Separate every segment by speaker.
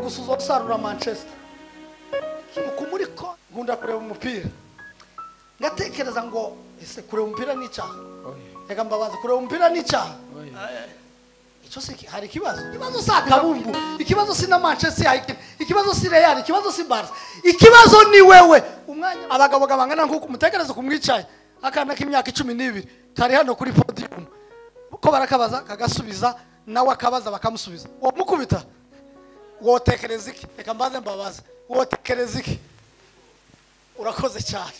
Speaker 1: gusa uzosarura Manchester ukumuri ko nkunda kureba umupira ngatekereza ngo ese kureba umupira ni cyaha reka mbabaza kureba umupira ni cyaha icyo se hari ikibazo sakabumbu ikibazo si na Manchester ikibazo si Real ikibazo si Barca ikibazo ni wewe umwanya abagabo gabangana nkuko umutekereza kumwicaye akana k'imyaka 12 kari hano kuri podium uko barakabaza kagasubiza nawe akabaza bakamusubiza uwo mukubita wotekereza iki reka mbaze mbabaza wotekereza iki urakoze cyane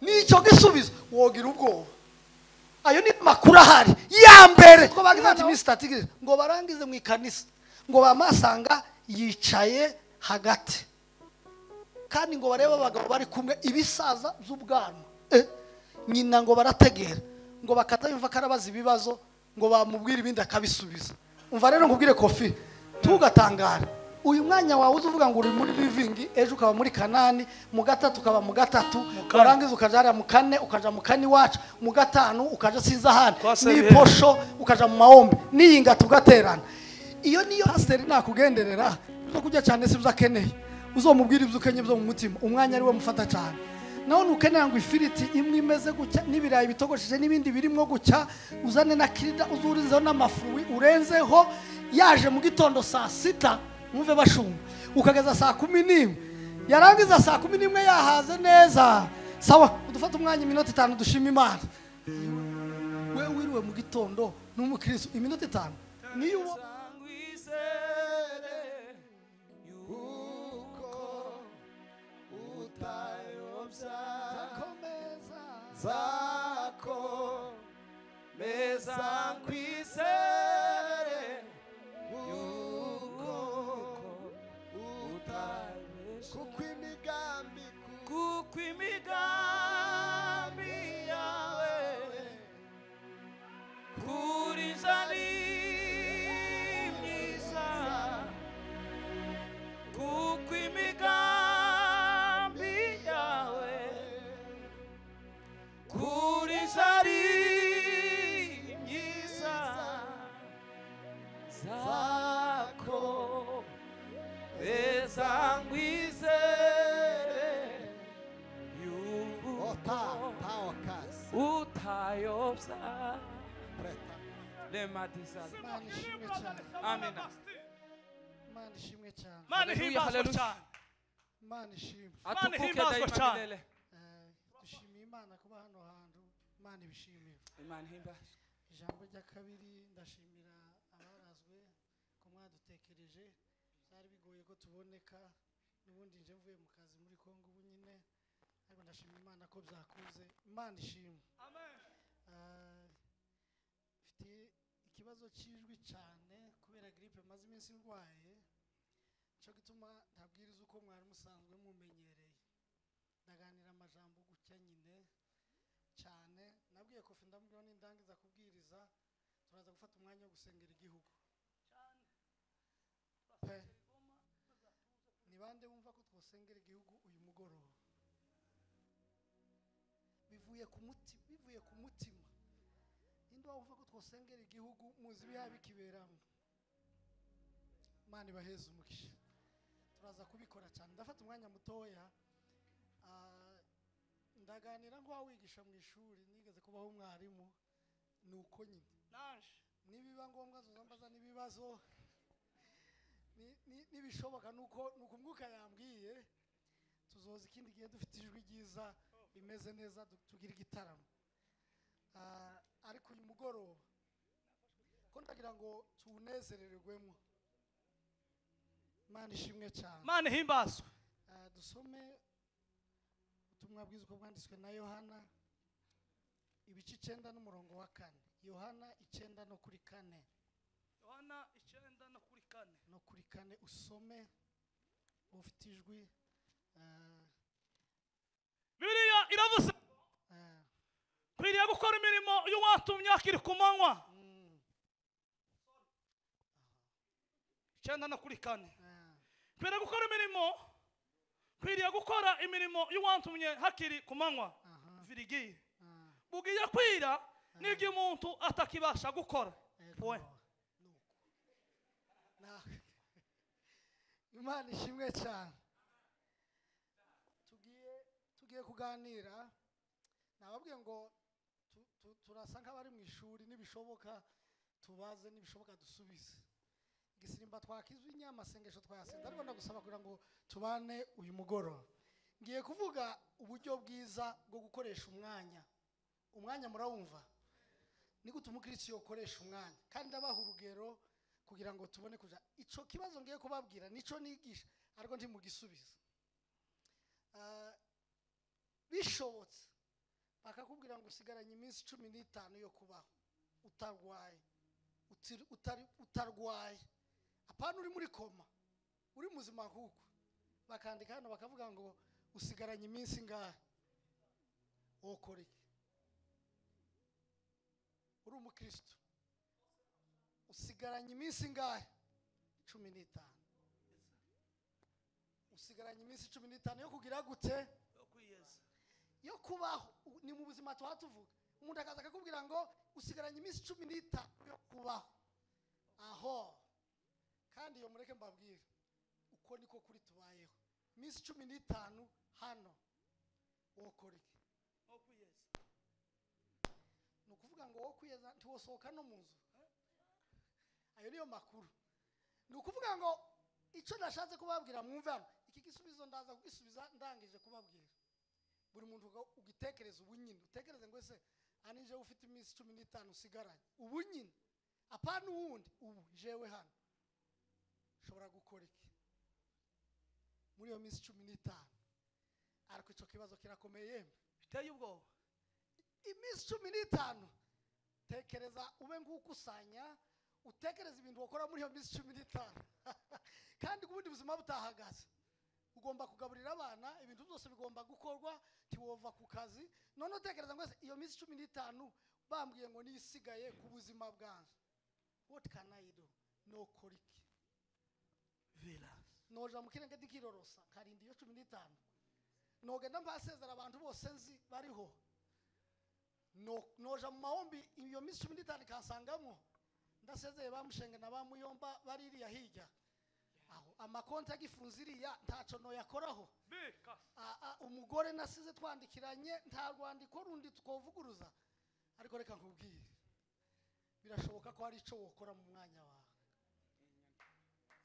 Speaker 1: nicyo gisubizo wogira ubwoba ayo ni makuru ahari ya mbere ko bagize ati mistatigire ngo barangize mu ikanisa ngo bamasanga yicaye hagati kandi ngo bareba abagabo bari kumwe ibisaza by'ubwana nyina ngo barategera ngo bakatayumva karabaza ibibazo ngo bamubwira ibindi akabisubiza umva rero ngubwire Kofi tugatangara uyu mwanya wawe uzuvuga ngo uri muri living ejo ukaba muri Kanani mu gatatu ukaba mu gatatu barangiza ukaja mu kane ukaja mu kani wacu mu gatanu ukaja Sinzahani ni posho ukaja mu maombi niyinga tugaterana iyo niyo pastor nakugenderera zo kujya cyane sibyo akeneye uzomubwira ibyo ukenye byo mu mutima umwanya ari we mufata cyane naho nukenera ngo ifiriti imwe imeze gucya n'ibirayi bitogosheje n'ibindi birimo gucya uzane na kirida uzurizeho n'amafuwi urenzeho yaje mu gitondo saa 6 muve bashumba ukageza saa 11 yarangiza saa 11 yahaze neza sawa udufata umwanya iminota 5 dushima Imana we wiriwe mu gitondo n'umukristo iminota 5 niyo
Speaker 2: zako meza kwisere yuko utabesha kuko imigambi yawe kuri zari myiza kuko imigambi yawe kuri zari myiza zako ezangwizere yuko utayobya lematizana amen
Speaker 1: Imana ishimwe cyane
Speaker 3: Imana ihimbazwe cyane
Speaker 1: Imana ishimwe
Speaker 3: atukuke daima
Speaker 1: dushimiye Imana kuba hano hantu Imana ibishimire
Speaker 3: Imana ihimbazwe
Speaker 1: ijambo rya kabiri ndashimira abarazwe ko mwadutekereje byari bigoye ko tuboneka n'ubundi nje mvuye mu kazi muri Kongo bunyine ariko ndashimira Imana ko byakuze Imana ishimwe
Speaker 3: amen
Speaker 1: mfite ikibazo cyijwi cyane kubera gripe maze iminsi ndwaye cyo gituma ntabwiriza uko mwari musanzwe mumenyereye ndaganira amajambo gutya nyine cyane nabwiye Kofi ndambwira n'indangiza kubwiriza turaza gufata umwanya wo gusengera igihugu cyane ni bande bumva ko twosengera igihugu uyu mugoroba bivuye ku mutima ninde wumva ko twosengera igihugu muzi bihabi kiberamo Imana ibaheze umugisha turaza kubikora cyane ndafata umwanya mutoya ndaganira ngo wigisha mu ishuri nigeze kubaho umwarimu nuko nyine
Speaker 3: naje
Speaker 1: nibiba ngombwa zozambaza nibibazo nibishoboka nuko umwuka yambwiye tuzoza ikindi gihe dufite ijwi ryiza bimeze neza tugira igitaramo ariko uyu mugoroba ko ndagira ngo tunezererwemo Imana ishimwe cyane
Speaker 3: Imana ihimbazwe
Speaker 1: dusome ubutumwa bwiza uko bwanditswe na Yohana ibice 9 n'umurongo wa 4 Yohana 9 no kuri 4
Speaker 3: Yohana 9 no kuri 4
Speaker 1: usome ufite ijwi
Speaker 3: Bibiliya iravuze kwiriye gukora imirimo y'uwatumye akiri ku manywa 9 no kuri 4 kwiriye gukora imirimo kwiriye gukora imirimo y'uwatumye hakiri ku manywa virigire bugiye kwira n'ibyo umuntu atakibasha gukora we
Speaker 1: Imana ishimwe cyane. Tugiye kuganira nababwiye ngo turasa nk'abari mu ishuri, nibishoboka tubaze, nibishoboka dusubize. Igisimba twakizwe inyamasengesho twayasenze, ariko ndagusaba kugira ngo tubane uyu mugoroba. Ngiye kuvuga uburyo bwiza bwo gukoresha umwanya murawumva. Ni gute umukristo yokoresha umwanya, kandi ndabaha urugero kugira ngo tubone kuja ico kibazo ngiye kubabwira nico nigisha, ariko ndi mu gisubizo. Bishobotse bakakubwira ngo usigaranye iminsi 15 yo kubaho utarwaye, apana uri muri koma, uri muzima huko, bakandika hano bakavuga ngo usigaranye iminsi ngahe, wokora iki? Uri umukristo usigaranye iminsi ngahe? 15. Usigaranye iminsi 15 yo kugira gute? Yo kubaho. Ni mu buzima tuvuga. Umuntu akaza akakubwira ngo usigaranye iminsi 15 yo kubaho. Aho kandi yo mureke mbabwire uko niko kuri tubayeho. Iminsi 15 hano wokora iki? Nukuvuga ngo wokwiyeza ntiwosohoka no munzu. Ayo niyo makuru. Nukuvuga ngo ico nashatse kubabwira mwumva, iki gisubizo ndaza kugisubiza ndangije kubabwira. Buri muntu ugitekereza ubunyine, utekereze ngo ese anije ufite iminsi 15 usigaranye ubunyine, apana uwundi ubu jewe hano shobora gukora iki muri iyo minsi 15? Ariko ico kibazo kirakomeye biteye ubwoba. Iminsi 15 tekereza ube ngukusanya, utekereza ibintu wakora muri iyo minsi 15 kandi kubundi buzima butahagaze. Ugomba kugaburira abana, ibintu byose bigomba gukorwa, tiwova ku kazi. None utekereza ngo iyo minsi 15 bambwiye ngo nisigaye ku buzima bwanje, what can I do? No koriki vela noja mukirenge dikirorosa karindi yo 15 nogenda mbasezera abantu bose nzi bariho, noja mu mahombi iyo minsi 15 kansangamo ndasezeye bamushenge na bamuyomba baririya hirya aho amakonti agifunziriya ntaco no yakoraho. Umugore nasize twandikiranye nta rwandiko rundi tukovuguruza. Ariko reka nkubwire birashoboka ko hari ico wokora mu mwanya wawe.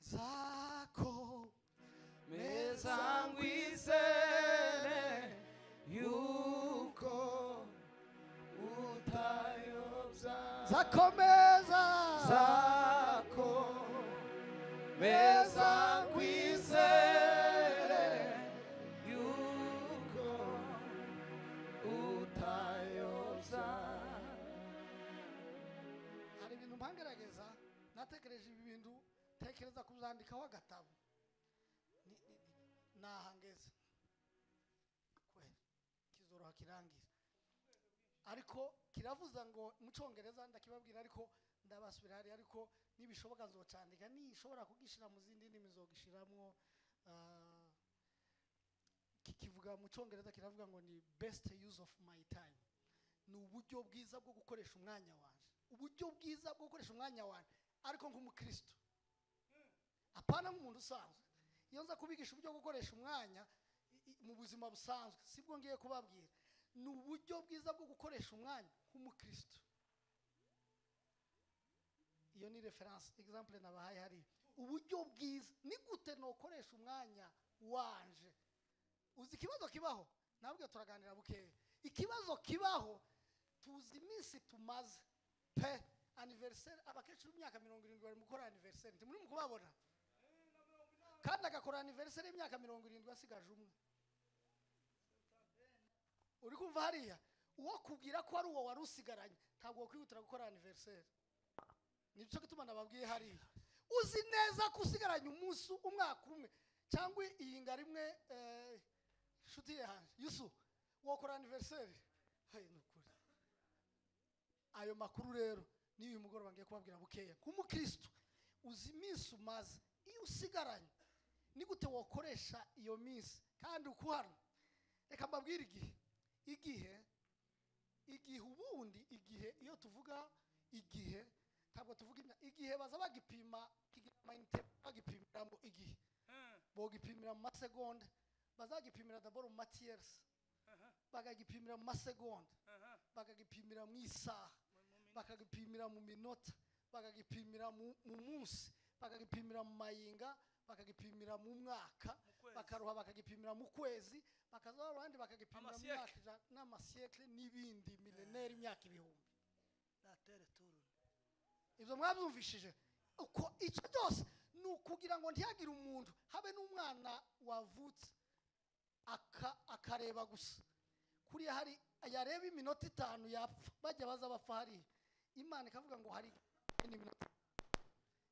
Speaker 1: Zako
Speaker 2: meza ngwisene yuko utayobza,
Speaker 1: zakomeza
Speaker 2: zako meza ngwisene yuko utayobza.
Speaker 1: hari ibintu mpangerageza, natekereje ibi bintu, tekereza kuzandikaho agatabo nahangeze kweli kizoroha kirangira, ariko kiravuza ngo mu Cyongereza ndakibabwira, ariko ndabasubira hari, ariko nibishoboka nzocandika, nishobora kugishira mu zindi ndimi zogishiramwo. Kikivuga mu Cyongereza kiravuga ngo ni best use of my time. Ni uburyo bwiza bwo gukoresha umwanya wanje, uburyo bwiza bwo gukoresha umwanya wanje, ariko nk'umukristo, apana nk'umuntu usanzwe. Iyo nza kubigisha uburyo bwo gukoresha umwanya mu buzima busanzwe, sibwo ngiye kubabwira. Ni uburyo bwiza bwo gukoresha umwanya nk'umukristo. Iyo ni reference example nabahaye hari. Uburyo bwiza ni gute no koresha umwanya wanje. Uzi kibazo kibaho, nabwo turaganira bukeye. Ikibazo kibaho tuzi iminsi tumaze pe anniversaire, abakecuru imyaka 70 bari mukora anniversaire, ndi muri mukubabona, kandi agakora anniversaire imyaka 70 asigaje umwe. Uri kumva hariya uwo kubwira ko ari uwo wari usigaranye ntabwo kwihutira gukora anniversaire. Nico gituma nababwiye hariya, uzi neza kusigaranye umunsi umwaka umwe cyangwa iyinga rimwe. Shuti yanje Yusu wokora anniversaire, hayi nukuri. Ayo makuru rero ni uyu mugoroba ngiye kubabwira bukeya. Kumukristo uzi iminsi umaze, iyo usigaranye ni gute wokoresha iyo minsi kandi ukuhana. Reka mbabwire igihe ubundi igihe, iyo tuvuga igihe ntabwo tuvuga igihe baza bagipima, kigirama bagipimira mu igihe bogipimira mu masegonda bazagipimira d'abord mu matiyersi bakagipimira mu masegonda bakagipimira mu isaha bakagipimira mu minota bakagipimira mu munsi bakagipimira mu mayinga bakagipimira mu mwaka bakaruha bakagipimira mu kwezi bakazaho abandi bakagipimira mu myaka n'amasiyekle n'ibindi millennaire imyaka ibihumbi ibyo mwabyumvishije uko icyo cyose ni ukugira ngo ntihagire umuntu habe n'umwana wavutse akareba gusa kuriya hari yareba iminota 5 yapfa bajya baza bapfa hari Imana ikavuga ngo hari iminota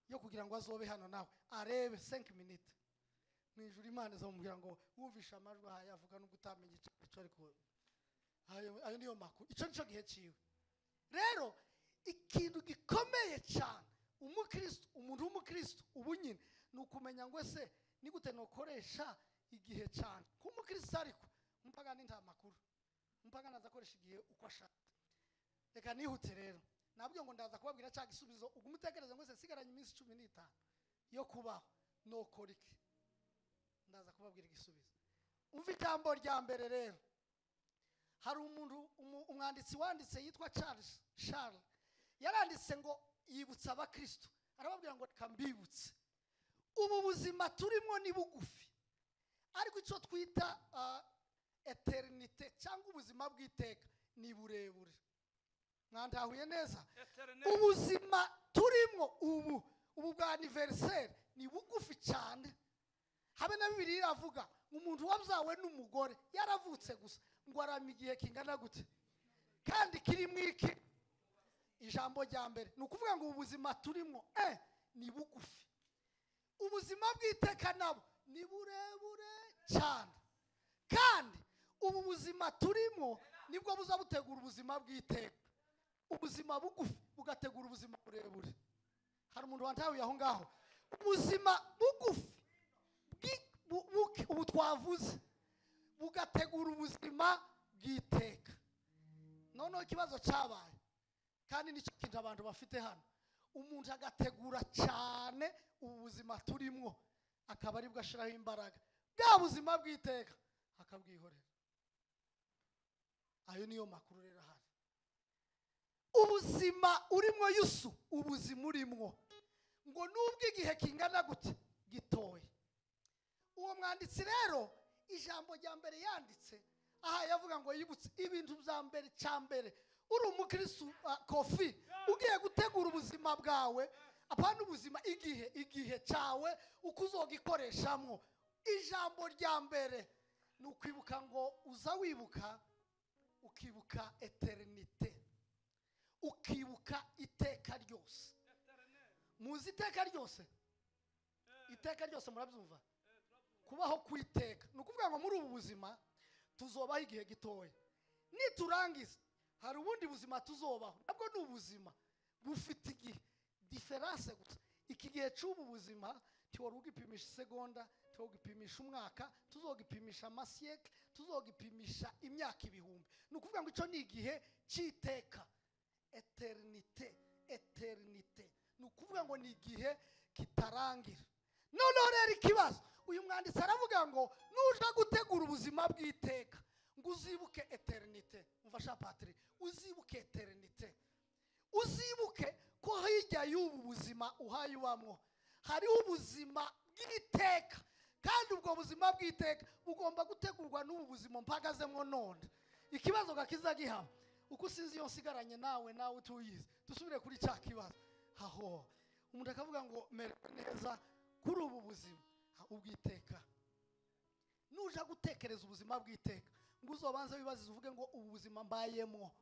Speaker 1: yo kugira ngo azobe hano nawe arebe 5 minutes mwijuru Imana izomubwira ngo wumvisha amajwi aha yavuga no gutamenye icyo ariko ayo niyo makuru icyo nico gihe ciwe rero ikintu gikomeye cyane umukristo umuntu w'umukristo ubunyine nukumenya ngo ese ni gute nokoresha igihe cyane kumukristo ariko mpagana nta makuru mpagana azakoresha igihe uko ashaka reka nihute rero nabyo ngo ndaza kubabwira cya gisubizo ugumutekereza ngo ese sigaranye iminsi 15 yo kubaho no koriki ndaza kubabwira igisubizo umva ijambo rya mbere rero hari umuntu umwanditsi wanditse yitwa Charles yaranditse ngo yibutsa abakristo arababwira ngo kambibutse ubu buzima turimo ni bugufi ariko icyo twita eternite cyangwa ubuzima bw'iteka ni burebure mwandahuye neza ubuzima turimo ubu bwa anniversaire ni bugufi cyane habe na Bibiliya iravuga umuntu wabyawe n'umugore yaravutse gusa ngo arama igihe kingana gute kandi kiri mwiki ijambo rya mbere ni ukuvuga ngo ubuzima turimo ni bugufi ubuzima bw'iteka nabo ni burebure cyane kandi ubu buzima turimo nibwo buzabutegura ubuzima bw'iteka ubuzima bugufi bugategura ubuzima burebure hari umuntu wantahuye aho ngaho ubuzima bugufi ubu twavuze bugategura ubuzima bw'iteka noneho ikibazo cyabaye kandi nicyo kintu abantu bafite hano umuntu agategura cyane ubu buzima turimo akaba aribwo ashiraho imbaraga bwa buzima bw'iteka akabwihorera ayo niyo makuru rero ahari ubuzima urimo Yusu ubuzima urimo ngo nubwo igihe kingana gute gitoye uwo mwanditsi rero ijambo rya mbere yanditse aha yavuga ngo yibutse ibintu bya mbere cyambere uri umukristo Kofi ugiye gutegura ubuzima bwawe apana ubuzima igihe cyawe ukuzogikoreshamo ijambo rya mbere ni ukwibuka ngo uza wibuka ukibuka eternite ukibuka iteka ryose muzi iteka ryose murabyumva kubaho kwiteka nukuvuga ngo muri ubu buzima tuzobaho igihe gitoya niturangiza hari ubundi buzima tuzobaho nabwo ni ubuzima bufite igihe difference gusa iki gihe cy'ubu buzima tiwari ugipimisha segonda tuzogipimisha umwaka tuzogipimisha amasiyeke tuzogipimisha imyaka ibihumbi nukuvuga ngo ico ni igihe cy'iteka eternite nukuvuga ngo ni igihe kitarangira noneho rero ikibazo uyu mwanditsi aravuga ngo nuja gutegura ubuzima bw'iteka ngo uzibuke eternite umfasha Patrick uzibuke eternite uzibuke ko hirya y'ubu buzima uhaye ubamwo hari ubuzima bw'iteka kandi ubwo buzima bw'iteka bugomba gutegurwa n'ubu buzima mpagazemo none ikibazo gakiza gihaba uko sinzi yo nsigaranye nawe tuyize dusubire kuri cya kibazo aho umuntu akavuga ngo merwe neza kuri ubu buzima ubw'iteka nuja gutekereza ubuzima bw'iteka ngo uzobanze wibazize uvuge ngo ubu buzima mbayemo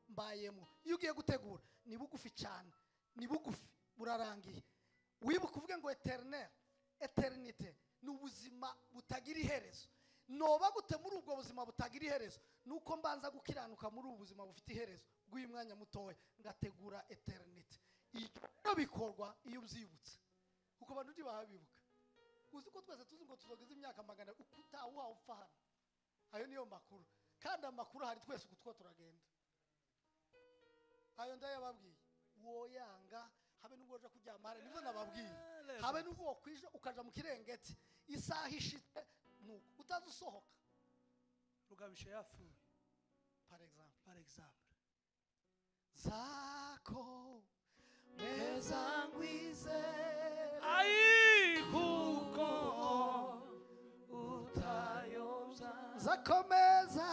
Speaker 1: iyo ugiye gutegura ni bugufi cyane ni bugufi burarangiye wibuka uvuge ngo eternite ni ubuzima butagira iherezo noba gute muri ubwo buzima butagira iherezo nuko mbanza gukiranuka muri ubu buzima bufite iherezo bw'uyu mwanya mutoya ngategura eternite iyo bikorwa iyo ubyibutse kuko abantu ntibabibuka uzi ko twese tuzi ngo tuzogeza imyaka 100 ukutaha upfa hano ayo niyo makuru kandi amakuru hari twese uko turagenda ayo ndayababwiye woyanga habe n'ubwo je kuryama hari nizo nababwiye habe n'ubwo wokwije ukaja mu kirengeti isaha ishite nuko utazusohoka
Speaker 3: Rugabisha yapfuye
Speaker 1: par exemple
Speaker 3: par exemple
Speaker 1: zako meza ngwizere
Speaker 3: ai kuko utayobya
Speaker 1: zakomeza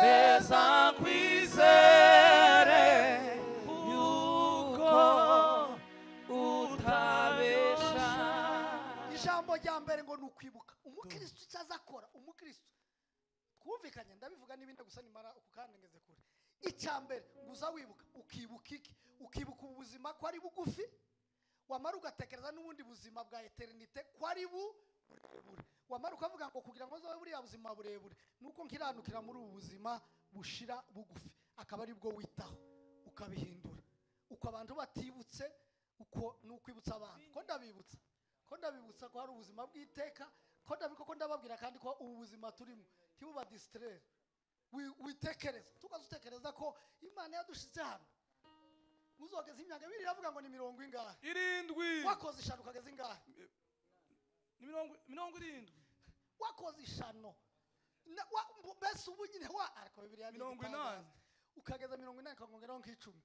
Speaker 3: meza kwizere yuko utabesha.
Speaker 1: ijambo rya mbere ngo nukwibuka umukristo cyazakora umukristo twumvikanye ndabivuga n'ibindi gusa nimara ukukandengeze kure icyambere nguza wibuka ukibuka iki ukibuka ubuzima ko ari bugufi wamara ugatekereza n'ubundi buzima bwa eternite ko ari burebure wamara ukavuga ngo kugira ngo zobe buriya buzima burebure nuko nkiranukira muri ubu buzima bushira bugufi akaba ari bwo witaho ukabihindura uko abantu batibutse uko nukwibutsa abantu ko ndabibutsa ko hari ubuzima bw'iteka ko ndababwira kandi ko ubu buzima turimo tibuba distraire witekereza tukazutekereza ko Imana yadushitse hano uzogeza imyaka 2 iravuga ngo ni 70
Speaker 3: irindwi
Speaker 1: wakoze ishano ukageza ingahe
Speaker 3: ni 70
Speaker 1: wakoze ishano bese ubu nyine ariko Bibiliya ni
Speaker 3: 80
Speaker 1: ukageza 80 kongeraho nk'icumi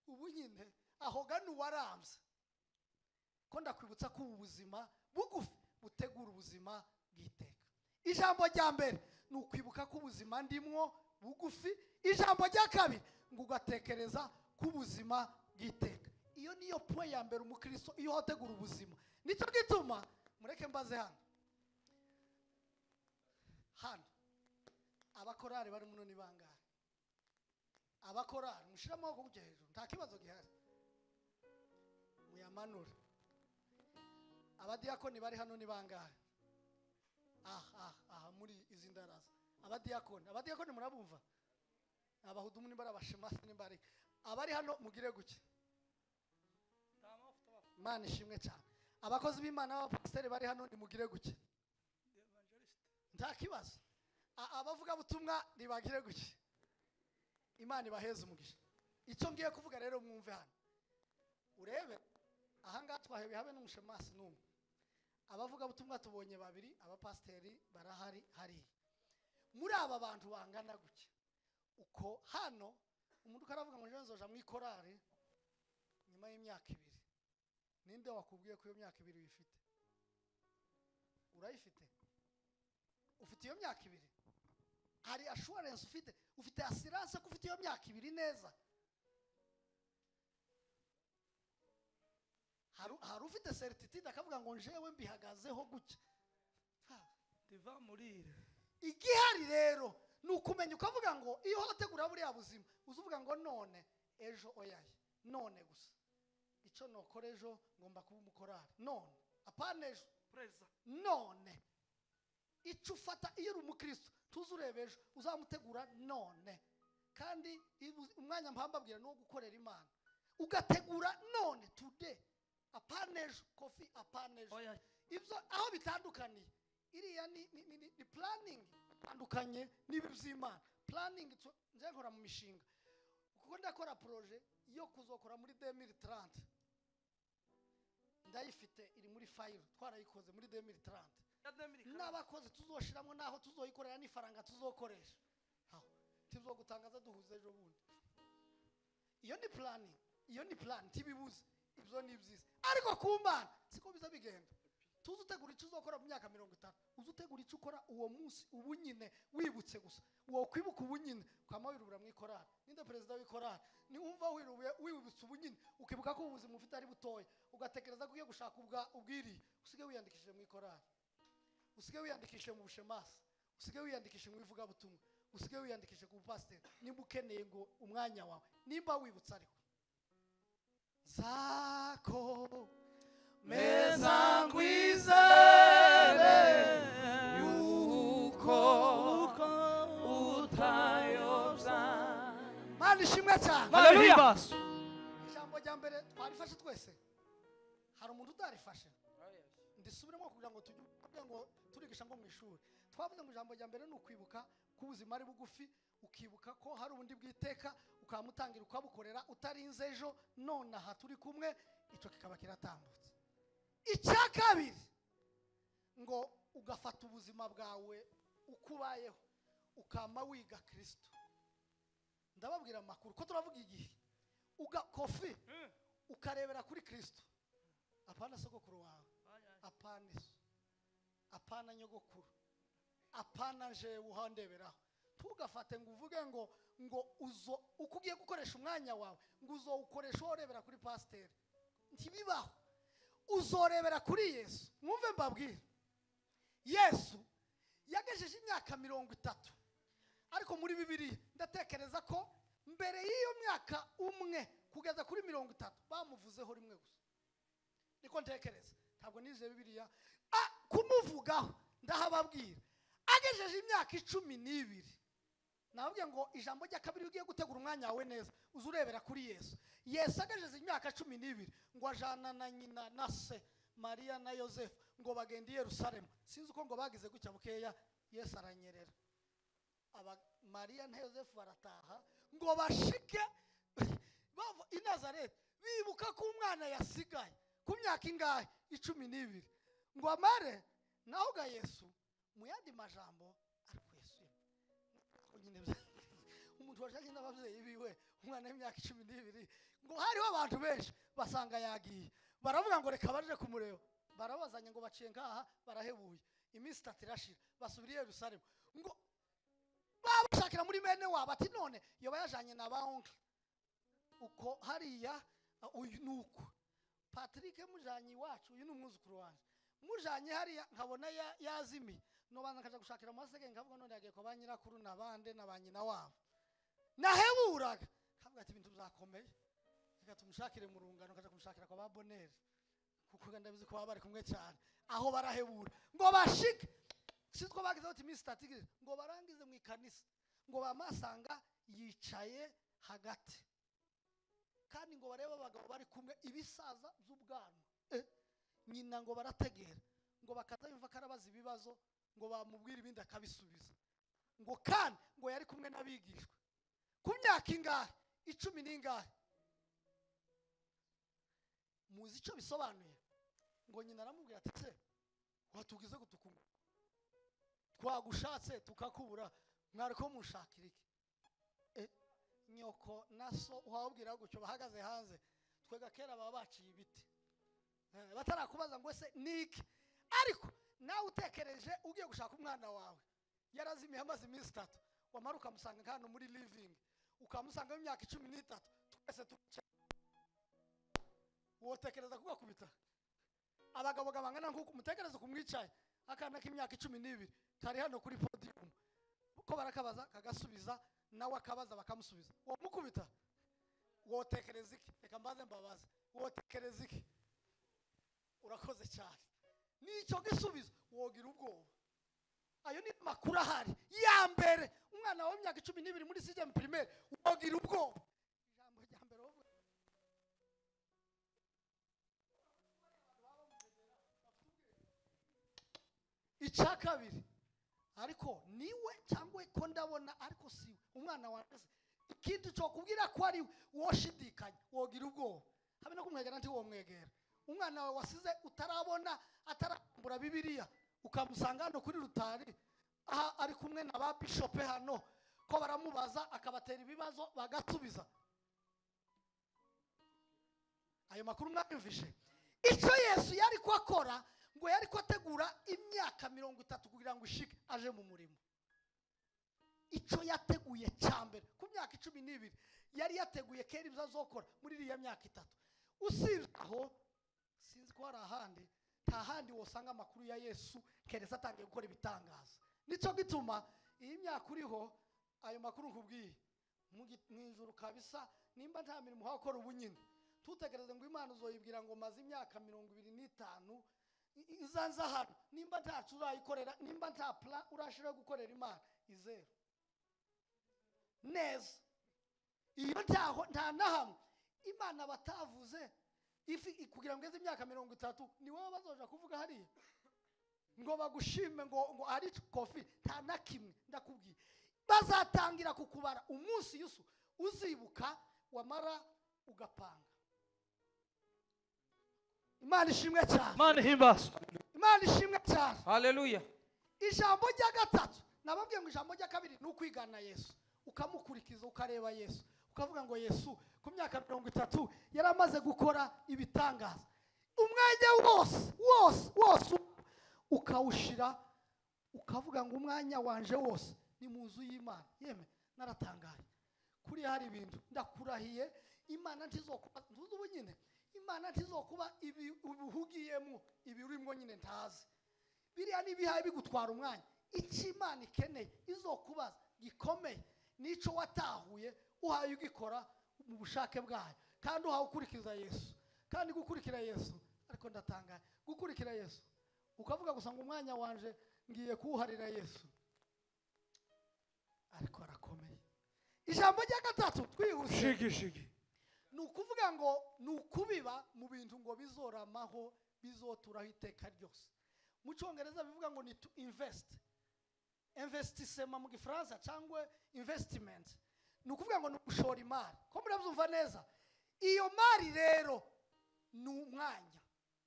Speaker 1: ubu nyine aho ganu warambye ko ndakwibutsa ko ubuzima bugufi butegura ubuzima bw'iteka ijambo rya mbere nukwibuka ko ubuzima ndimwo bugufi ijambo rya kabiri ngo ugatekereza ko ubuzima bw'iteka iyo niyo point ya mbere umukristo iyo hotegura ubuzima nicyo gituma mureke mbaze hano abakorari bari muno ni bangahe abakorari mushira amaboko kujya hejuru nta kibazo gihari muyamanura abadiakoni bari hano ni bangahe muri izi ndaraza abadiakoni murabumva abahudumu ni barabashimasi ni bari abari hano mugire guke Imana ishimwe cyane abakozi b'Imana b'abapasiteri bari hano ni mugire guke nta kibazo abavuga butumwa nibagire guke Imana ibaheze umugisha icyo ngiye kuvuga rero mwumve hano urebe ahanga twahebe habe n'umushemasi numwe abavuga butumwa tubonye babiri abapasiteri barahari hari muri aba bantu bangana guke uko hano umuntu karavuga ngo nzoja mu ikorari nyuma y'imyaka 2 ninde wakubwiye ko iyo myaka 2 uyifite urayifite ufite iyo myaka 2 hari assurance ufite assurance ko ufite iyo myaka 2 neza hari ufite certitude akavuga ngo njewe mbihagazeho guke
Speaker 3: diva murire
Speaker 1: igihari rero nukumenya ukavuga ngo iyo hotegura buriya buzima uzuvuga ngo none ejo oyaye none gusa icyo nokora ejo ngomba kuba umukorari none apana ejo
Speaker 3: preza
Speaker 1: none icyo ufata iyo uri umukristo tuzurebe ejo uzamutegura none kandi umwanya mpambabwira no gukorera Imana ugategura none today apana ejo kofi apana ejo ibyo aho bitandukaniye iriya ni planning bitandukanye n'iby'Imana planning nje nkora mu mishinga kuko ndakora projet yo kuzokora muri 2030 ndayifite iri muri file twarayikoze muri 2030 n'abakozi tuzoshiramo naho tuzoyikorera n'ifaranga tuzokoresha aho tizo gutangaza duhuze ejo bundi iyo ni planning iyo ni plan tibibuze ibyo ni byiza ariko kumana siko biza bigenda tuzutegura icyo uzokora mu myaka 50 uzutegura icyo ukora uwo munsi ubu nyine wibutse gusa uwo kwibuka ubu nyine kwamawirubura mu ikorari ninde president w'ikorari ni umva wibutse ubu nyine ukibuka ko ubuzima ufite ari butoya ugatekereza ko ugiye gushaka ubwiri usige wiyandikishije mu ikorari usige wiyandikishije mu bushemasi usige wiyandikishije mu ivuga butumwa usige wiyandikishije ku pastor nimba ukeneye ngo umwanya wawe nimba wibutse ariko zako meza ngwizere yuko utayobya Mana ishimwe cyane
Speaker 3: haleluya
Speaker 1: ijambo rya mbere twarifashe twese hari umuntu utarifashe ndisubiremo kugira ngo turigisha ngo mu ishuri twavuze ngo ijambo rya mbere ni ukwibuka ko ubuzima ari bugufi ukibuka ko hari ubundi bw'iteka ukamutangira ukabukorera utarinze ejo none aha turi kumwe icyo kikaba kiratambutse. Icya kabiri ngo ugafata ubuzima bwawe ukubayeho ukama wiga Kristo. Ndababwira amakuru ko turavuga igihe Kofi ukarebera kuri Kristo, apana sogokuru wawe, apana Yesu, apana nyogokuru, apana je uhandeberaho. Tugafate ngo uvuge ngo uzo ukugiye gukoresha umwanya wawe ngo uzowukoresha urebera kuri pasteur. Ntibibaho. Uzorebera kuri Yesu. Mwumve mbabwire, Yesu yagejeje imyaka 30, ariko muri Bibiliya ndatekereza ko mbere y'iyo myaka umwe kugeza kuri 30 bamuvuzeho rimwe gusa. Niko ntekereza, ntabwo nize Bibiliya kumuvugaho. Ndahababwira agejeje imyaka 12. Nababwiye ngo ijambo rya kabiri ugiye gutegura umwanya wawe neza uzurebera kuri Yesu. Yesu agejeje imyaka 12 ngo ajana na nyina na se Maria na Yosefu ngo bagende i Yerusalemu. Sinzi uko ngo bagize gucya bukeya Yesu aranyerera. Maria na Yosefu barataha ngo bashike bava i Nazareti bibuka ko umwana yasigaye ku myaka ingahe 12 ngo amare naho ga Yesu mu yandi majambo ariko Yesu nyine umuntu wajanye n'abavyeyi biwe umwana w'imyaka 12 ngo hariho abantu benshi basanga yagiye baravuga ngo reka baje kumureba barabazanye ngo baciye ngaha barahebuye iminsi 3 irashira basubiriye Yerusalemu ngo babashakira muri mene wabo ati none yoba yajanye na baonke uko hariya uyu nuko Patrick mujanye wacu uyu numwuzukuru wanje mujanye hariya nkabona yazimi no banza kaja gushakira amasege nkavuga none yagiye kwa banyirakuru nabande nabanyina wabo naheburaga kavuga ati ibintu byakomeye reka tumushakire mu rungano kaja kumushakira kwa baboneri kuko ndabizi ko bari kumwe cyane aho barahebura ngo bashike sitwa bagize ati Mr. Tatigire ngo barangize mu ikanisa ngo bamasanga yicaye hagati kandi ngo bareba abagabo bari kumwe ibisaza by'ubwana nyina ngo barategera ngo bakazayumva karabaza ibibazo ngo bamubwira ibindi akabisubiza ngo kandi ngo yari kumwe n'abigishwa ku myaka ingahe 10 muzi icyo bisobanuye ngo nyina aramubwira ati se watugize gutukuma twagushatse tukakubura mwariko mushakira iki nyoko naso wabwira gucyo bahagaze hanze twega kera baba baciye ibiti batarakubaza ngo ese niki ariko nawe utekereje ugiye gushaka umwana wawe yarazimiye amazi iminsi 3 wamaruka musanga hano muri living ukamusanga mu myaka 13 twese wotekereza kugakubita abagabo gabangana nkuko mutekereza kumwicaye akana k'imyaka 12 kari hano kuri podium uko barakabaza kagasubiza nawe akabaza bakamusubiza wo mukubita wotekereza iki reka mbaze mbabaza wotekereza iki urakoze cyane nicyo gisubizo wogira ubwoba ayo ni makuru ahari ya mbere umwana wa myaka 12 muri sixième primaire wogira ubwoba ijambo rya mbere wowe icya kabiri ariko niwe cyangwa ko ndabona ariko siwe umwana wanjye ikindi cyo kubwira ko ari woshidikanya wogira ubwoba habe no kumwegera nti wo mwegera umwana wawe wasize utarabona atarambura Bibiliya ukamusanga hano kuri rutari aha ari kumwe na ba bishop hano ko baramubaza akabatera ibibazo bagatubiza ayo makuru mwumvishe icyo Yesu yari kwakora ngo yari kwategura imyaka 30 kugira ngo ishike aje mu murimo. Icyo yateguye cyambere ku myaka 12 yari yateguye kera ibizazokora muri iriya myaka 3 usiraho sinzi ko ari ahandi nta handi wosanga amakuru ya Yesu kereza atangiye gukora ibitangaza. Nico gituma iyi myaka uriho ayo makuru nkubwiye mw'ijuru kabisa nimba nta mirimo hakora ubunyine tutegereze ngo Imana uzoyibwira ngo maze imyaka 25 izanza hano nimba ntacu urayikorera nimba nta plan urashira gukorera Imana izero neza iyo nta nahamwe Imana batavuze ifi kugira ngo eze imyaka 30 ni wowe bazoja kuvuga hariya ngo bagushime ngo ari kofi nta nakimwe ndakubwiye bazatangira kukubara umunsi Yesu uzibuka wamara ugapanga. Imana ishimwe cyane.
Speaker 3: Imana ihimbazwe.
Speaker 1: Imana ishimwe cyane.
Speaker 4: Haleluya.
Speaker 1: Ijambo rya gatatu nababwiye ngo ijambo rya kabiri ni ukwigana Yesu, ukamukurikiza ukareba Yesu, ukavuga ngo Yesu ku myaka 30 yari amaze gukora ibitangaza, umwanya wose ukawushira, ukavuga ngo umwanya wanje wose ni mu nzu y'Imana. Yeme naratangaye kuri hari ibintu ndakurahiye, Imana ntizokuba ntuzi ubunyine, Imana ntizokuba ibi ubuhugiyemo ibi urimo nyine ntazi. Biriya nibihaye bigutwara umwanya, iki Imana ikeneye izokubaza gikomeye nico watahuye uhaye ugikora mu bushake bwayo, kandi uhawe ukurikiza Yesu. Kandi gukurikira Yesu, ariko ndatangaye gukurikira Yesu ukavuga gusa ngo umwanya wanje ngiye kuwuharira Yesu, ariko arakomeye. Ijambo rya gatatu twihuse
Speaker 3: Shigi.
Speaker 1: nukuvuga ngo nukubiba mu bintu ngo bizoramaho bizoturaho iteka ryose. Mu Cyongereza bivuga ngo ni to invest. Investissement mu Gifaransa cyangwa investment. Nukuvuga ngo nukushora imari. Ko murabyumva neza? Iyo mari rero numwanya.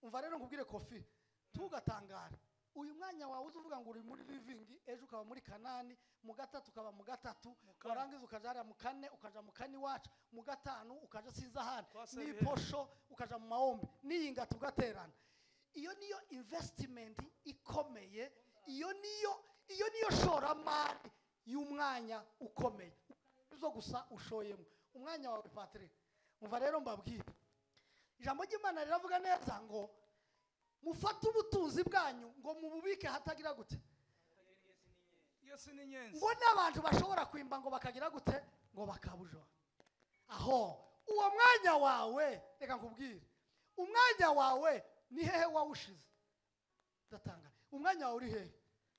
Speaker 1: Umva rero nkubwire Kofi, tugatangara. Uyu mwanya wawe uzuvuga ngo uri muri living, ejo ukaba muri Kanani, mu gatatu ukaba mu gatatu, warangiza ukajara mu kane, ukaja mu kani wacu, mu gatanu ukaja Sinzahani, ni posho ukaja mu Mahombe, niyinga tugaterana. Iyo niyo investment ikomeye, iyo niyo shoramari y'umwanya ukomeye. Uzo gusa ushoyemo umwanya wawe Patrick. Umva rero mbabwire, ijambo ry'Imana riravuga neza ngo mufate ubutunzi bwanyu ngo mububike hatagira gute.
Speaker 3: Yesu ni nyenzi.
Speaker 1: Ngo n'abantu bashobora kwimba ngo bakagira gute ngo bakabujo. Aho uwo mwanya wawe reka nkubwire, umwanya wawe ni hehe wawushize? Datanga umwanya wawe uri hehe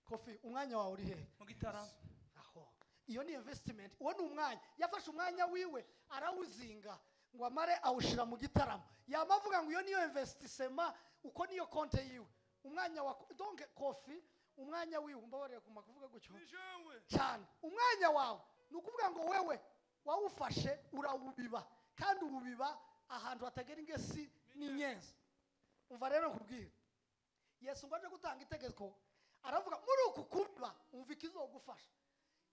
Speaker 1: Kofi? Umwanya wawe uri hehe?
Speaker 3: Mu gitaramo.
Speaker 1: Aho iyo ni investment. Uwo ni umwanya, yafashe umwanya wiwe arawuzinga ngo amare awushira mu gitaramo. Yamavuga ngo iyo niyo investissement, uko niyo konte yiwe. Umwanya wa donc Kofi, umwanya wiwe mbabarira kuvuga gutyo cyane. Umwanya wawe nukuvuga ngo wewe wawufashe urawubiba, kandi ububiba ahantu hatagera ingesi n'inyenzi. Umva rero nkubwire, Yesu ngo aje gutanga itegeko aravuga muri uku kubiba umva ikizogufasha.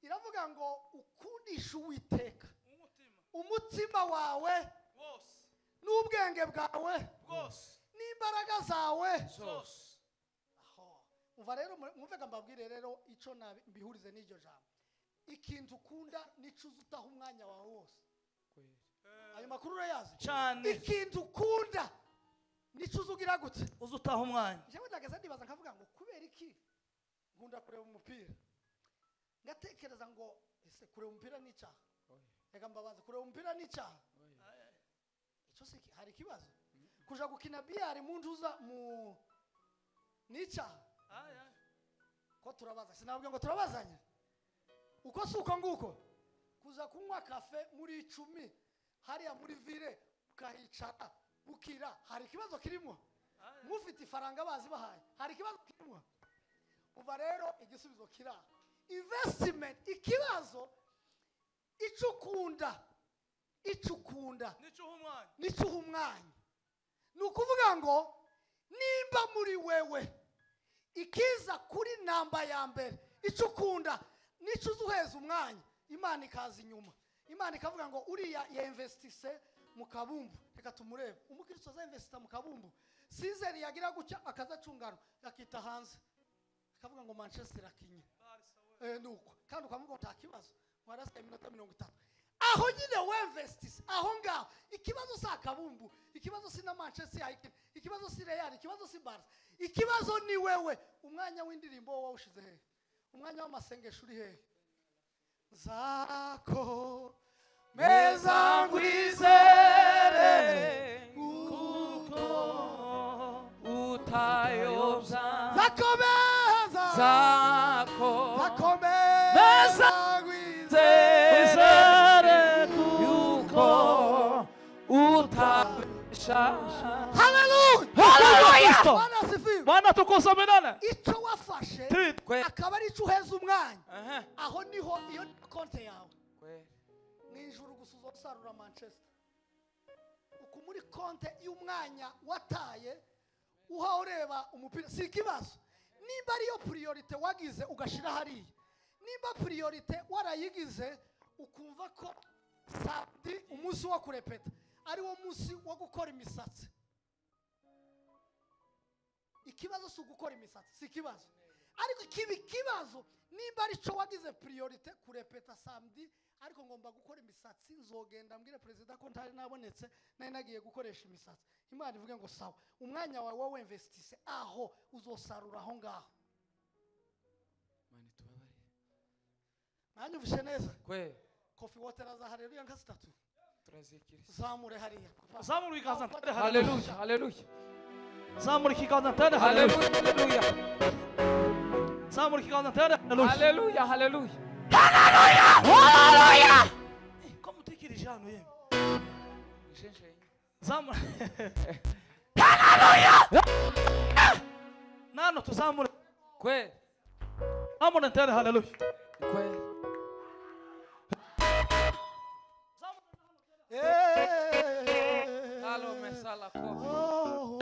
Speaker 1: Iravuga ngo ukundisha Uwiteka umutima wawe
Speaker 3: Wose.
Speaker 1: n'ubwenge bwawe
Speaker 3: Wose.
Speaker 1: n'imbaraga zawe
Speaker 3: Zose.
Speaker 1: aho. Umva rero mwumvega mbabwire rero ico mbihurize n'iryo jambo, ikintu ukunda nicuza utaha umwanya wawe wose. Ayo makuru urayazi
Speaker 3: Cyane.
Speaker 1: ikintu ukunda nicuza ugira gute
Speaker 3: Uzutaha umwanya.
Speaker 1: jewe ndageza ndibaza nkavuga ngo kubera iki nkunda kureba umupira, ngatekereza ngo ese kureba umupira ni icyaha. Reka mbabaza, kureba umupira ni icyaha? Icyo se hari kibazo? Kuja gukina biyari muntu uza mu ni icyaha? Ko turabaza, sinabwiye ngo turabazanye uko si uko nguko. Kuza kunywa kafe muri 10 hariya muri ville ukahicara bukira, hari kibazo kirimo? Mufite ifaranga bazi bahaye, hari kibazo kirimo? Uva rero igisubizo kira investment. Ikibazo icukunda nicuha umwanya. Nukuvuga ngo nimba muri wewe ikiza kuri namba ya mbere icukunda nicuza uheza umwanya, Imana ikaza inyuma. Imana ikavuga ngo uriya ya investisse mu kabumbu, reka tumurebe. Umukristo za investita mu kabumbu, Sizeri yagira gucya akazacungana yakita hanze akavuga ngo Manchester akinye nuko, kandi ukavuga nta kibazo warasa iminota 30. Aho nyine we investisse aho ngaho. Ikibazo sa kabumbu, ikibazo si na Manchester yake, ikibazo si Real, ikibazo si Barca, ikibazo ni wewe. Umwanya w'indirimbo wawushize he? Umwanya w'amasengesho uri he? Zako meza ngwizere kuko
Speaker 4: utayobya
Speaker 1: zakomeza
Speaker 4: meza
Speaker 1: ngwizere
Speaker 4: yuko utabisha.
Speaker 1: Hallelujah. Bwana asifiwe.
Speaker 3: Bwana tukuza menana.
Speaker 1: Ico wafashe akaba ari cyo uheza umwanya. Aho niho iyo konte yawe. mwijuru gusa uzosarura Manchester uko muri konte y'umwanya wataye uha ureba umupira si kibazo nimba ariyo priority wagize ugashira hariya nimba priority warayigize ukumva ko samedi umunsi wo kurepeta ari wo munsi wo gukora imisatsi ikibazo si ugukora imisatsi si kibazo ariko kibazo nimba ari cyo wagize priority kurepeta samedi ariko ngomba gukora imisatsi nzogenda mbwire president ko ntari nabonetse nari nagiye gukoresha imisatsi Imana ivuge ngo sawa umwanya wawe wowe investise aho uzosarura aho ngaho
Speaker 4: Mani tubabare
Speaker 1: mwanyumvishe neza
Speaker 4: kwe
Speaker 1: Coffee water za haleluya nka 3
Speaker 4: turazikiriza
Speaker 1: zamure hariya
Speaker 3: zamura ikiganza ntere
Speaker 4: haleluya haleluya
Speaker 3: zamura ikiganza ntere haleluya
Speaker 4: haleluya
Speaker 3: zamura ikiganza ntere haleluya
Speaker 4: haleluya haleluya
Speaker 3: ko mutikirije hano yemwe
Speaker 4: ishensheye
Speaker 3: zamura haleluya nano tuzamure
Speaker 4: kwe
Speaker 3: zamura ntere haleluya
Speaker 4: kwe halo mesala ko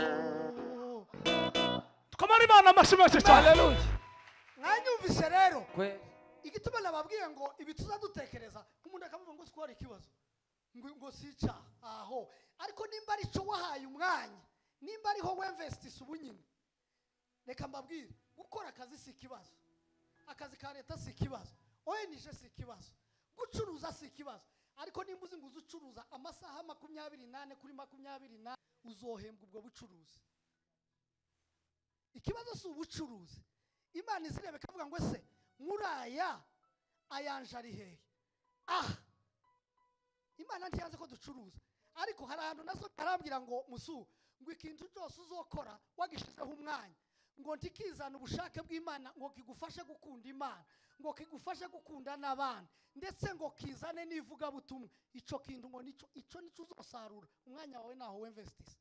Speaker 3: tukamara imana amashyi menshi cyane
Speaker 4: haleluya
Speaker 1: mwanyumvishe rero
Speaker 4: kwe
Speaker 1: igituma nababwiye ngo ibi tuzadutekereza umuntu akavuga ngo sikora ikibazo ngo sica aho ariko nimba ari cyo wahaye umwanya nimba ariho wemvestise ubunyine reka mbabwire gukora akazi si ikibazo akazi ka leta si ikibazo ONG si ikibazo gucuruza si ikibazo ariko nimba uzi ngo uzucuruza amasaha 28 kuri 28 uzohembwa ubwo bucuruzi ikibazo si ubucuruzi Imana izirebe kavuga ngo ese muraya ayanje ari hehe Imana ntiyaze ko ducuruza ariko hari ahantu naso arambwira ngo musu ngo ikintu cyose uzokora wagishizeho umwanya ngo ntikizana ubushake bw'Imana ngo kigufashe gukunda Imana ngo kigufashe gukunda n'abandi ndetse ngo kizane nivuga butumwa ico kintu ngo nico uzosarura umwanya wawe naho wemvestise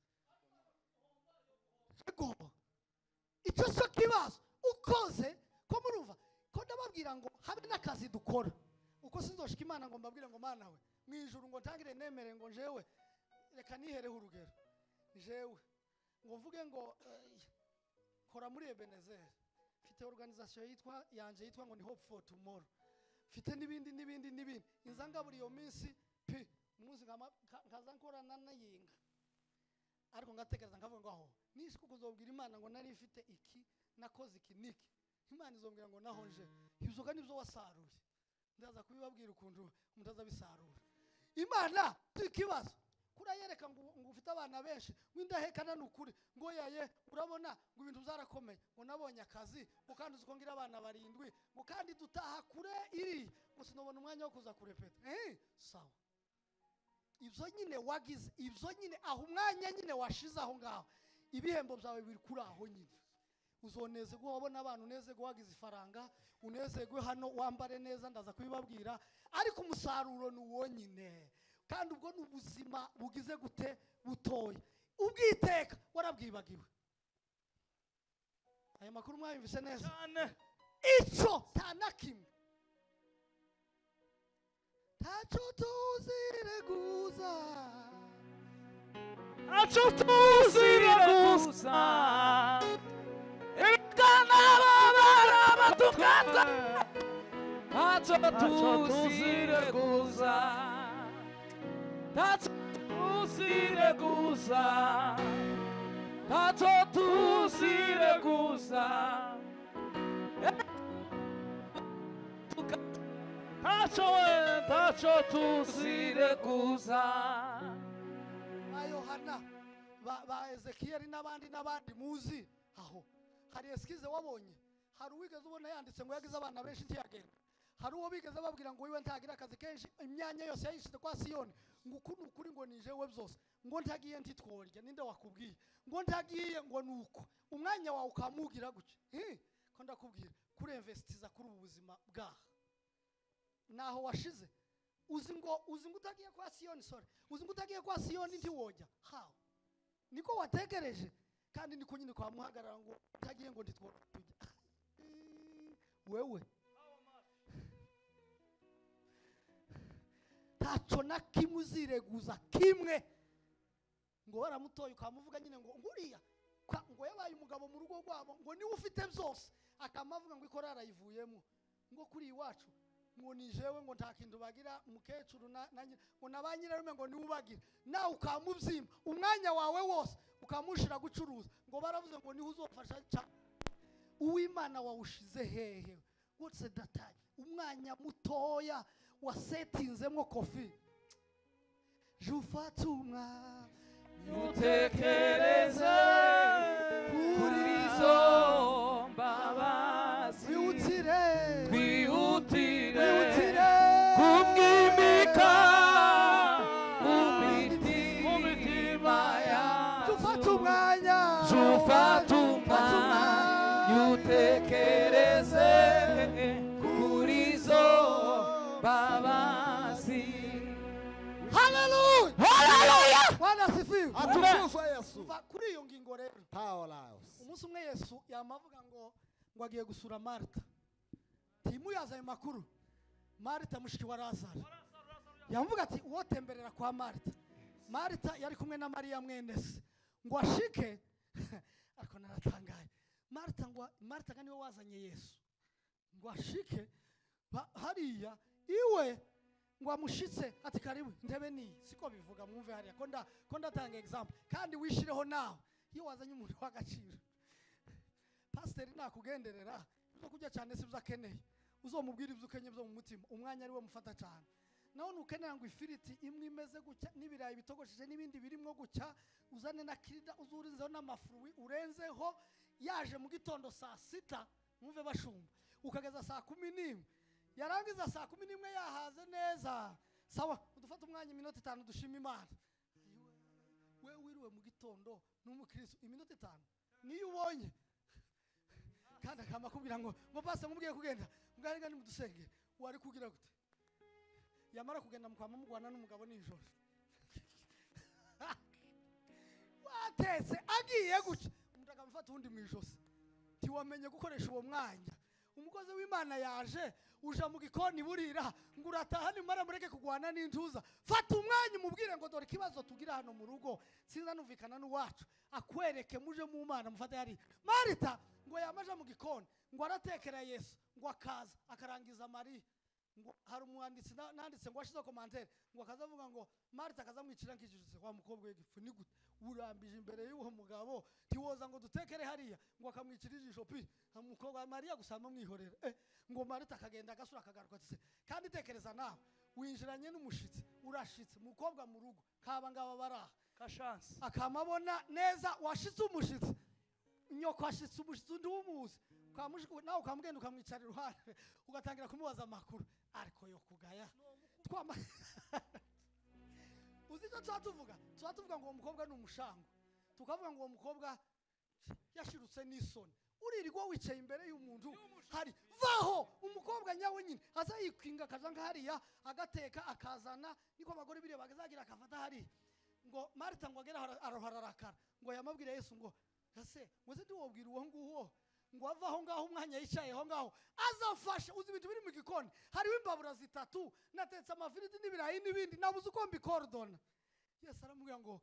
Speaker 1: ico cyo kibazo ukoze ko murumva ko ndababwira ngo habe n'akazi dukora uko sinzoshika Imana ngo mbabwire ngo Mana we mwijuru ngo ntangire nemere ngo jewe reka nihereho urugero jewe ngo mvuge ngo kora muri Ebenezer mfite organisation yitwa ngo ni Hope for Tomorrow mfite nibindi inzanga buri yo minsi umunsi nkaza nkorana nayinga ariko ngatekereza ngavuga ngo aho nisi kuzobwira Imana ngo nari mfite iki nakoze iki niki Imana izombwira ngo naho nje ibizoga nibyo wasaruye ndaza kubibabwira ukuntu mutaza bisarura Imana ikibazo kurayereka ngo ufite abana benshi windahekana nukuri ngo yaye urabona ngo ibintu zarakomeye ngo nabonye akazi ngo kandi uzikongira abana 7 ngo kandi dutaha kure iri ngo sinobona umwanya wo kuza kurepeta sawa ibyo nyine wagize ibyo nyine aho umwanya nyine washize aho ngaho ibihembo byawe biri kuri aho nyine uzonezerwa wabona abantu unezerwa wagize ifaranga unezerwe hano wambare neza ndaza kubibabwira ariko umusaruro ni uwo nyine kandi ubwo n'ubuzima bugize gute butoye ubwiteka warabwibagiwe aya makuru mwayumvise neza
Speaker 3: cyane
Speaker 1: ico tanakimwe tacho tuzireguza
Speaker 3: acho tuzireguza ekana babara batukata
Speaker 4: acho tuzireguza acho tuzireguza acho tuzireguza tacho tuzireguza
Speaker 1: Yohana ba Ezekiel n'abandi muzi aho hari eskize wabonye hari uwigeze ubona yanditse ngo yagize abana benshi ntiyagenda hari uwo bigeze babwira ngo wiwe ntagira akazi kenshi imyanya yose yayishize kwa Siyoni ngo ukuri ngo nije we byose ngo ntagiye ntitworya ninde wakubwiye ngo ntagiye ngo nuko umwanya wawe ukamugira guke ko ndakubwira kuri investiza kuri ubu buzima bwaha naho washize uzi ngo utagiye kwa Siyoni uzi ngo utagiye kwa Siyoni ntiwojya how niko wategereje kandi niko nyine kwa muhagarara ngo utagiye ngo ntitworya ntaco na kimwe uzireguza kimwe ngo baramutoye ukamuvuga nyine ngo nguriya ngo yabaye umugabo mu rugo rwabo ngo niwe ufite byose akamavuga ngo ikora arayivuyemo ngo kuri iwacu ngo nijewe ngo nta kintu bagira umukecuru ngo nabanyirarume ngo niwe ubagira nawe ukamubyima umwanya wawe wose ukamushira gucuruza ngo baravuze ngo niwe uzofasha cyane uw'Imana wawushize hehe what's the time umwanya mutoya wasetinzemo kofi jufatumwa
Speaker 4: utekereze kuri izo mbabazi twihutire kumwimika mu mitima yacu jufata umwanya utekereze kuri izo mbabazi.
Speaker 1: Hallelujah Bwana asifiwe
Speaker 2: Atukuzwe Yesu.
Speaker 1: Kuri iyo ngingo rero
Speaker 2: Powerhouse.
Speaker 1: umunsi umwe Yesu yamavuga ngo agiye gusura Marta timu yazaye makuru Marta mushiki wa Lazaro yamuvuga ati uwotemberera kwa Marta yari kumwe na Maria mwene se ngo ashike ariko naratangaye Marta kandi wazanye Yesu ngo ashike hariya iwe ngo amushitse ati karibu ndebe ni siko bivuga mwumve hariya ko ndatanga example kandi wishireho nawe iyo wazanye umuntu w'agaciro pastor nakugenderera no kujya cyane sibyo akeneye uzomubwira ibyo ukenye byo mu mutima umwanya ari we mufata cyane naho nukenera ngo ifiriti imwe imeze gucya n'ibirayi bitogosheje n'ibindi birimo gucya uzane na kirida uzurinzeho n'amafruwi urenzeho yaje mu gitondo saa 6 mwumve bashumba ukageza saa 11 yarangiza saa 11 yahaze neza sawa udufata umwanya iminota 5 dushima Imana we wiriwe mu gitondo n'umukristo iminota 5 niyo ubonye kandi akamakubwira ngo base mubwiye kugenda mugariga ni mudusengere wari kugira gute yamara kugenda mukwama mugwana n'umugabo nijoro watese agiye guca umutaka mufata undi mwijose tiwamenye gukoresha uwo mwanya umukozi w'Imana yaje uja mu gikoni burira ngo urataha nimara mureke kugwana n'intuza fata umwanya umubwire ngo dore kibazo tugira hano mu rugo sinza numvikana n'uwacu akwereke muje mu Mana mufata yari Marita ngo yamaje mu gikoni ngo aratekera Yesu ngo akaza akarangiza Maria ngo hari umwanditsi nanditse ngo ashize commentaire ngo akazavuga ngo Marita akazamwicira nkijijutse wa mukobwa w'igifu ni gute urambije imbere y'uwo mugabo tiwoza ngo dutekere hariya ngo akamwicira ijisho pi umukobwa Maria gusama mwihorera ngo Marita akagenda agasura akagaruka ati kandi tekereza nawe winjiranye n'umushitsi urashitse mukobwa mu rugo kaba ngaba baraha
Speaker 3: kashansi
Speaker 1: akamabona neza washitse umushitsi nyoko ashitse umushitsi undi wumuzi nawe ukamugenda ukamwicara iruhande ugatangira kumubaza amakuru ariko yo kugaya twama uziko twatuvuga ngo uwo mukobwa ni umushango tukavuga ngo uwo mukobwa yashirutse n'isoni uririrwa wicaye imbere y'umuntu hari vaho umukobwa nyawe nyine aza yikwinga akaza nk'ahariya agateka akazana niko abagore biriya bagazagira akafata hari ngo Marita ngo agera arohararakara ngo yamabwire Yesu ngo ese muze ndiwobwira uwo nguwo ngo ava aho ngaho umwanya yicaye aho ngaho azafasha uzi ibintu biri mu gikoni hariho imbabura 3 natetse amafiriti n'ibirayi n'ibindi nabuze uko mbikordona Yesu aramubwira ngo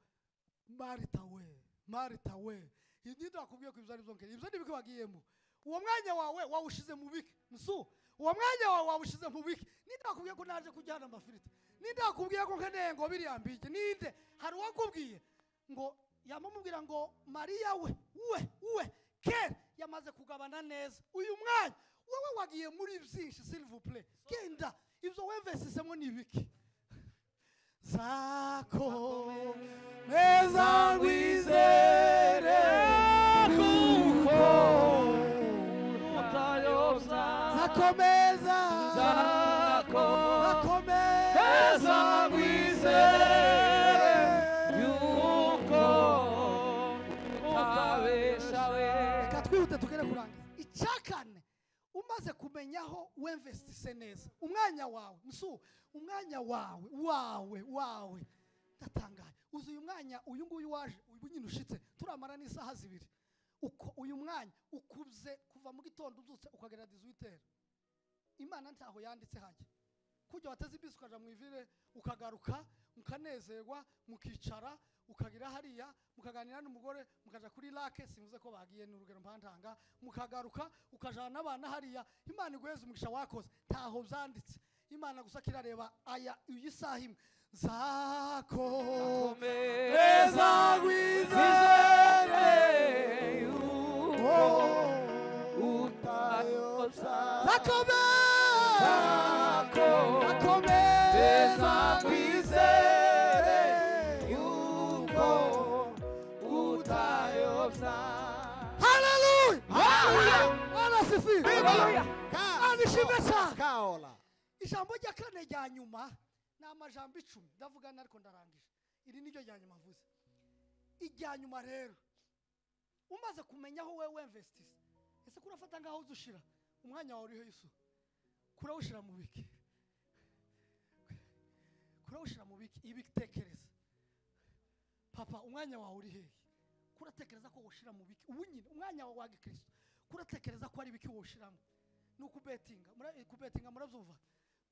Speaker 1: Marita we indinda akubwiye ko ibyo ari byo nkere ibyo ndibike wagiyemo uwo mwanya wawe wawushize mu biki nsu uwo mwanya wawe wawushize mu biki ninda akubwiye ko naje kujyana amafiriti ninda akubwiye ko nkeneye ngo biriyambije ninde hari uwakubwiye ngo yamumubwira ngo Maria we kera yamaze kugabana neza uyu mwanya wowe wagiye muri byinshi s'il vous plaît genda ibyo wemvesisemo nibiki zako meza ngwizere kuko
Speaker 4: utayoza
Speaker 1: zakomeza
Speaker 4: zakomeza ngwizere yuko utabeshawe.
Speaker 1: Katwihute tugere kurangiza icyakane umaze kumenyaho wemvestise neza umwanya wawe nsu umwanya wawe ndatangaye uzi uyu mwanya uyu nguyu waje uyu nyine ushitse turamara n'isaha 2 uko uyu mwanya ukubze kuva mu gitondo uzutse ukagera 18 Imana ntaho yanditse haje kujya wateze ibisi ukaja mu ivire ukagaruka mukanezerwa mukicara ukagira hariya mukaganira n'umugore mukaja kuri lake simvuze ko bagiye n'urugero mpantanga mukagaruka ukajana n'abana hariya Imana igweze umugisha wakoze taho byanditse Imana gusa kirareba aya uyisaha imwe zako
Speaker 4: Eza wizere utayotsa
Speaker 1: zakome
Speaker 4: Eza wizere utayotsa
Speaker 1: Hallelujah Bwana asifiwe Anishime sana
Speaker 2: Kaola.
Speaker 1: ijambo rya kane rya nyuma ni amajambo 10 ndavugana ariko ndarangije iri niryo rya nyuma mvuze ijya nyuma rero umaze kumenya aho wewe investise ese kurafata ngaho uzushira umwanya wawe uriho Yesu kurawushira mu biki ibitekereza papa umwanya wawe uri hehe kuratekereza ko woshira mu biki ubu nyine umwanya wawe wa Kristo kuratekereza ko ari biki woshiramo nuko kubetinga murabyumva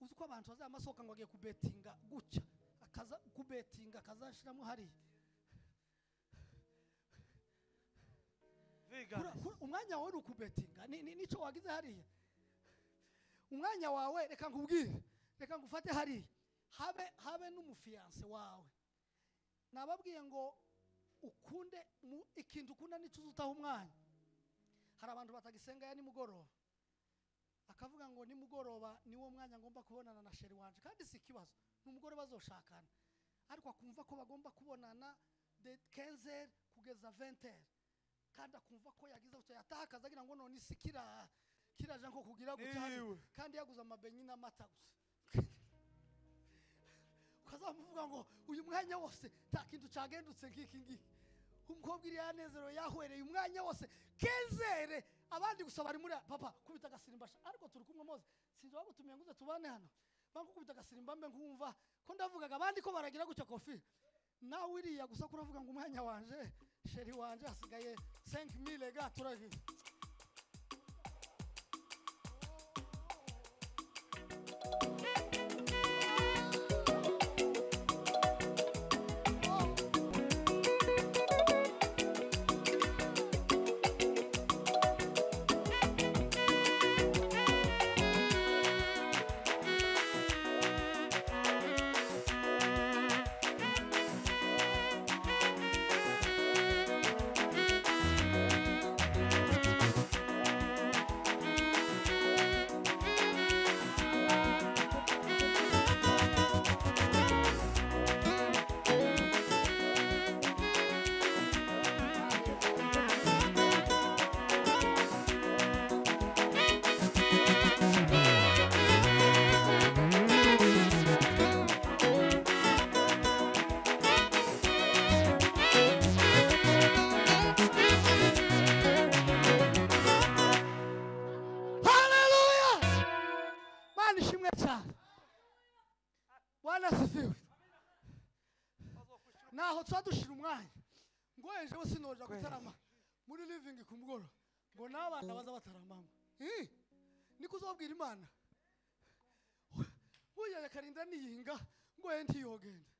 Speaker 1: uzi ko abantu bazamasoka ngo agiye kubetinga gucya akaza kubetinga kazashiramo hari umwanya wawe uri kubetinga nico wagize hariya umwanya wawe reka ngubwire reka ngufate hariya habe n'umufiance wawe nababwiye ngo ukunde ikintu ukunda nico uzutaho umwanya hari abantu batagisenga ya nimugoroba akavuga ngo nimugoroba niwo mwanya ngomba kubonana na sheri wanje kandi si kibazo n'umugore bazoshakana ariko akumva ko bagomba kubonana de 15h kugeza 20h kandi akumva ko yagize ucyo yatakaza agira ngo none isikira kiraje nko kugira gutya kandi yaguza amabenyi n'amata gusa ukazamuvuga ngo uyu mwanya wose nta kintu cagendutse ngiki umukobwa iri yanezero yahwereye umwanya wose kenzere abandi gusa bari muri papa kubita gasirimbasha ariko turi kumwe moze sinzo babutumiye nguze tubane hano bangu kubita gasirimba mbe nkumva ko ndavugaga abandi ko baragira gucyo kofi nawe iriya gusa kuravuga ngo umwanya wanje sheri wanje hasigaye 5000 ga turavi naho tsadushira umwanya ngo eje wose noja gutarama muri living kumugoro ngo nabana baza bataramama niko uzobwira Imana uya yakarinda niyinga ngo enti yogenda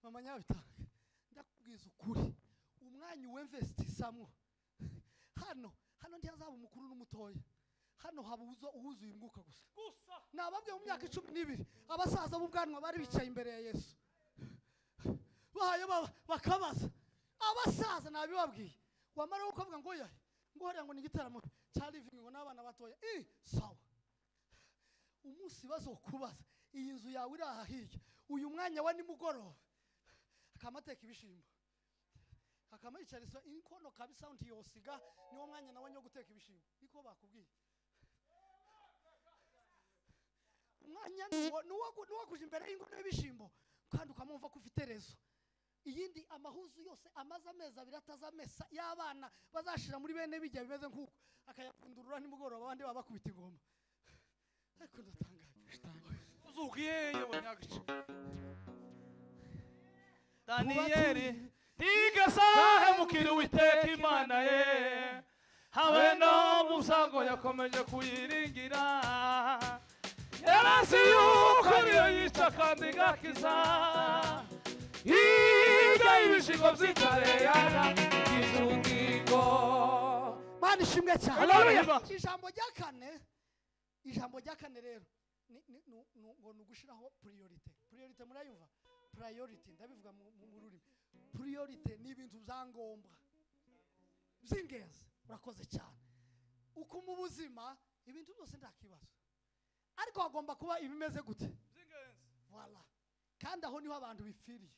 Speaker 1: mama nyabitange ndakubwiza ukuri umwanya uwinvestisamo hano ntiyazaba umukuru n'umutoya hano habuzo uhuzuye umwuka gusa nababwiye mu myaka 12 abasaza b'ubwanwa bari bicaye imbere ya Yesu bahaye bakabaza abasaza nabibabwiye wamara ukavuga ngo yahe ngo hariya ngo nigitaramo cya living ngo nabana batoya sawa umunsi bazokubaza iyi nzu yawe iri aha hirya uyu mwanya wa nimugoroba akamateka ibishimbo akamayicariza inkono kabisa undi yosiga niwo mwanya nawe nyo guteka ibishimbo niko bakubwiye umwanya nuwo kuje imbere y'inkono y'ibishimbo kandi ukamumva ko ufite rezo iyindi amahuzu yose amaza ameza biratazamesa y'abana bazashira muri bene bijya bimeze nkuko akayapfundurura nimugoroba abandi babakubita ingoma ariko ndatangaje
Speaker 3: uzugiye yabonyagice Danieli tigasahe mukiri witeka Imana ye habe no musago yakomeje kuyiringira yarazi yuko ariyo yica kandi igakiza hirya y'ibishingo by'intare yaragize ubugingo.
Speaker 1: Mana ishimwe cyane.
Speaker 3: Haleluya.
Speaker 1: Ijambo rya kane rero ngo nugushiraho priority. Priority murayumva? Priority ndabivuga mu rurimi. Priority ni ibintu byangombwa by'ingenzi. Urakoze cyane. Uko mu buzima ibintu byose ndakibazo, ariko hagomba kuba ibimeze gute
Speaker 3: by'ingenzi.
Speaker 1: Voilà. Kandi aho niho abantu bipfiriye.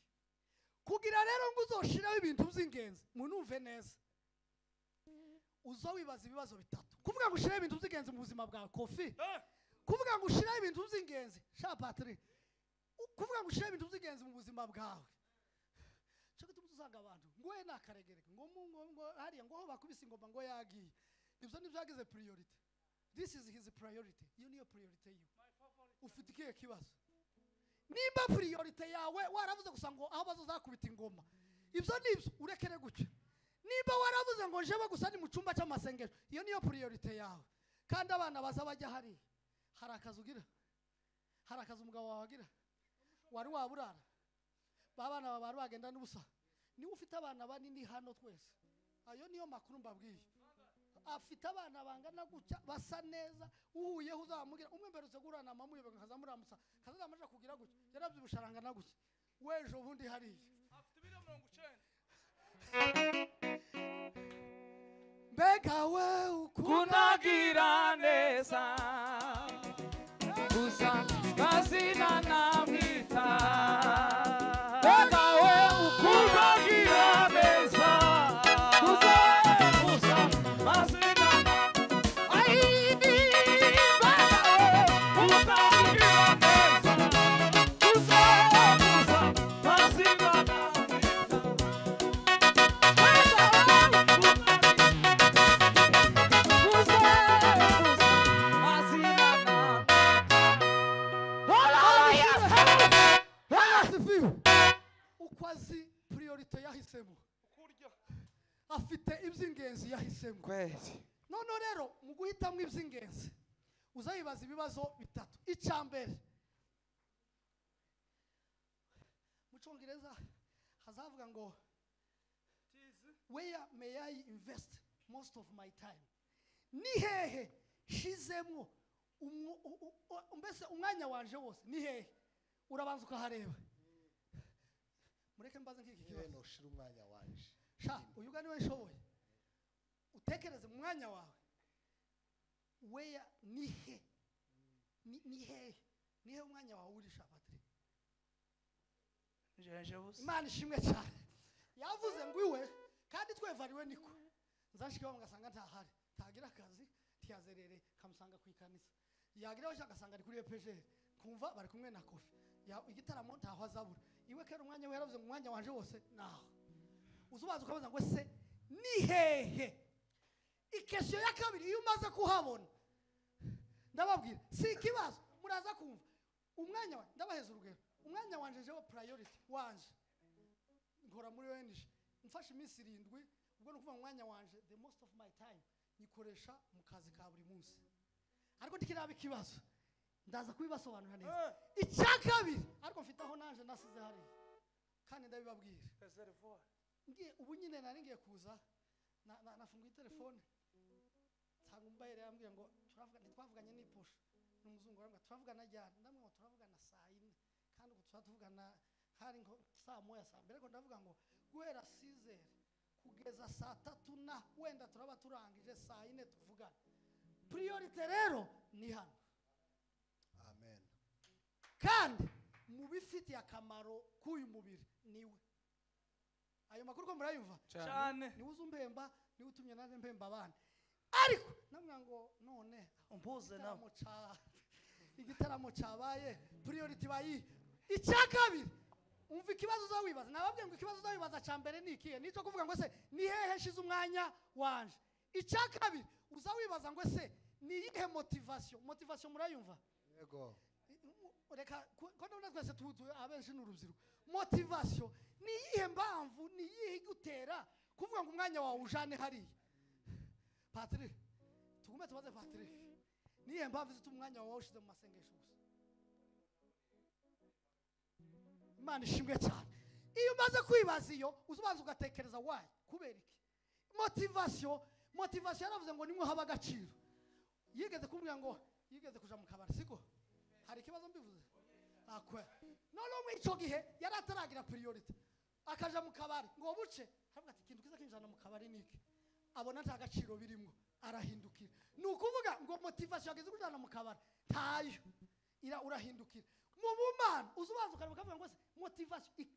Speaker 1: Kugira rero ngo uzoshiraho ibintu by'ingenzi munumve neza, uzo wibaza ibibazo bitatu. Kuvuga ngo ushiraho ibintu by'ingenzi mu buzima bwawe Kofi, kuvuga ngo ushiraho ibintu by'ingenzi sha Patrick, kuvuga ngo ushiraho ibintu by'ingenzi mu buzima bwawe, cyo gituma uzanga abantu ngo we nakaregereke ngo hariya ngo bakubise ingoma ngo yagiye. Ibyo ni byagize priority. This is his priority. You niyo priority you. Ufite ikihe kibazo? Nimba priority yawe waravuze gusa ngo aho bazozakubita ingoma, ibyo nibyo urekere gutyo. Nimba waravuze ngo njebe gusa ni mu cyumba cy'amasengesho, iyo niyo priority yawe. Kandi abana baza bajya hari akazi ugira, hari akazi umugabo wawe agira, wari waburara, babana bari bagenda n'ubusa. Ni ufite abana banini hano twese, ayo niyo makuru mbabwiye. Afite abana bangana gutya basa neza, uhuye uzamubwira umwe mberutse gurana amamuye bakazamuramusa kazamaje kugira gutya yarabyibusharangana gutya wejo bundi hari
Speaker 3: afite ibiro 90.
Speaker 1: Mbega we
Speaker 3: ukunagira neza gusa kazina namwita. Mbega we ukunagira neza gusa kazina aini. Mbega we
Speaker 1: ukwazi priority yahisemo kurya, afite iby'ingenzi yahisemo
Speaker 4: kwezi.
Speaker 1: none rero mu guhitamo iby'ingenzi uzayibaza ibibazo bitatu. Icyambere mu Cyongereza hazavuga ngo where may I invest most of my time? Ni hehe shizemo mbese umwanya wanje wose ni hehe? Urabanza ukahareba. Mureke mbaze nk'iki kibazo.
Speaker 2: No shira umwanya wanje.
Speaker 1: Sha uyuga niwe nshoboye. Utekereze mu mwanya wawe. Where ni he? Ni he umwanya wawe uri sha Patrick? Imana ishimwe cyane. Yavuze ngo iwe kandi twevariwe niko. Nzashika bamugasanga ntahari. Tagira akazi tiyazerere kamusanga ku ikanisa. Yagira aho agasanga ari kuri EPG. Kumva bari kumwe na Kofi. Igitaramo ntaho azabura. Iwe kera umwanya we yaravuze ngo umwanya wanje wose naho. Uzubaza ukabaza ngo se ni hehe? Ikesho ya kabiri iyo umaze kuhabona ndababwira si ikibazo muraza kumva umwanya wa ndabaheza urugero. Umwanya wanje jewe priority wanje nkora muri ONG mfashe iminsi 7 ubwo no kuvuga umwanya wanje the most of my time nikoresha mu kazi ka buri munsi, ariko ndikiraba ikibazo ndaza kubibasobanura neza. Icya kabiri ariko mfite aho nanje nasize hari kandi ndabibabwira ngiye ubu nyine nari ngiye kuza nafunguye telefone nsanga umbayire yambwiye ngo twavuganye n'iposha n'umuzungu arambwa turavugana jyana ndamwe turavugana saa 4 kandi uko tuvugana hari ngo saa 1 saa mbere ko ndavuga ngo guhera 6 kugeza saa 3 na wenda turaba turangije saa 4 tuvugana. Priority rero ni hano.
Speaker 2: Amen.
Speaker 1: Kandi mu bifitiye akamaro k'uyu mubiri niwe. Ayo makuru ko murayumva
Speaker 3: cyane
Speaker 1: ni uzumbemba ni utumye naje mbemba abana, ariko namwe ngo none umpuze na muca igitaramo cyabaye priority bayi. Icya kabiri umva ikibazo uzawibaza, nababwiye ngo ikibazo uzawibaza cya mbere ni ikihe? Nico kuvuga ngo se ni hehe shize umwanya wanje. Icya kabiri uzawibaza ngo se ni ihe motivation murayumva?
Speaker 2: Yego.
Speaker 1: Reka ko none twese abenshi n'urubyiruko motivation ni ihe mpamvu ni ihe gutera kuvuga ngo umwanya wawe ujane hari. Patrick tugume tubaze Patrick niye mpamvu zituma umwanya wawe ushize mu masengesho gusa. Imana ishimwe cyane. Iyo umaze kwibaza iyo uzubanza ugatekereza why kubera iki motivation yaravuze ngo nimwe haba agaciro. Yigeze kumbwira ngo yigeze kuja mu kabari siko hari ikibazo mbivuze akwe none mu ico gihe yari ataragira priority akaja mu kabari ngo buce havuga ati ikintu kiza kinjana mu kabari niki abona nta gaciro birimo arahindukira. Nukuvuga ngo motivation yageze kujana mu kabari tayo urahindukira. Mu bumana uzubanza ukavuga ngo motivation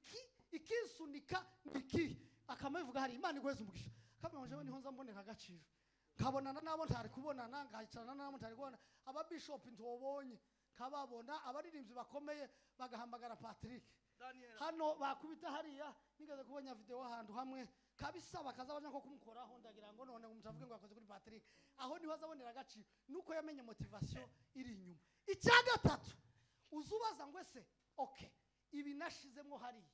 Speaker 1: ikisunika niki akamavuga hari Imana igweza umugisha kavuga ngo jewe niho nza mbonera agaciro kabonana nabo ntari kubonana ngahicarana nabo ntari kubona aba bishop ntobonye kababona abaririmbyi bakomeye bagahamagara Patrick hano bakubita hariya nigeze kubonya video ahantu hamwe kabisa bakaza baje nko kumukoraho ndagira ngo none umutavuge ngo akoze kuri Patrick aho niho azabonera agaciro nuko yamenye motivation iri inyuma. Icya gatatu uzubaza ngo ese okay ibi nashizemo hariya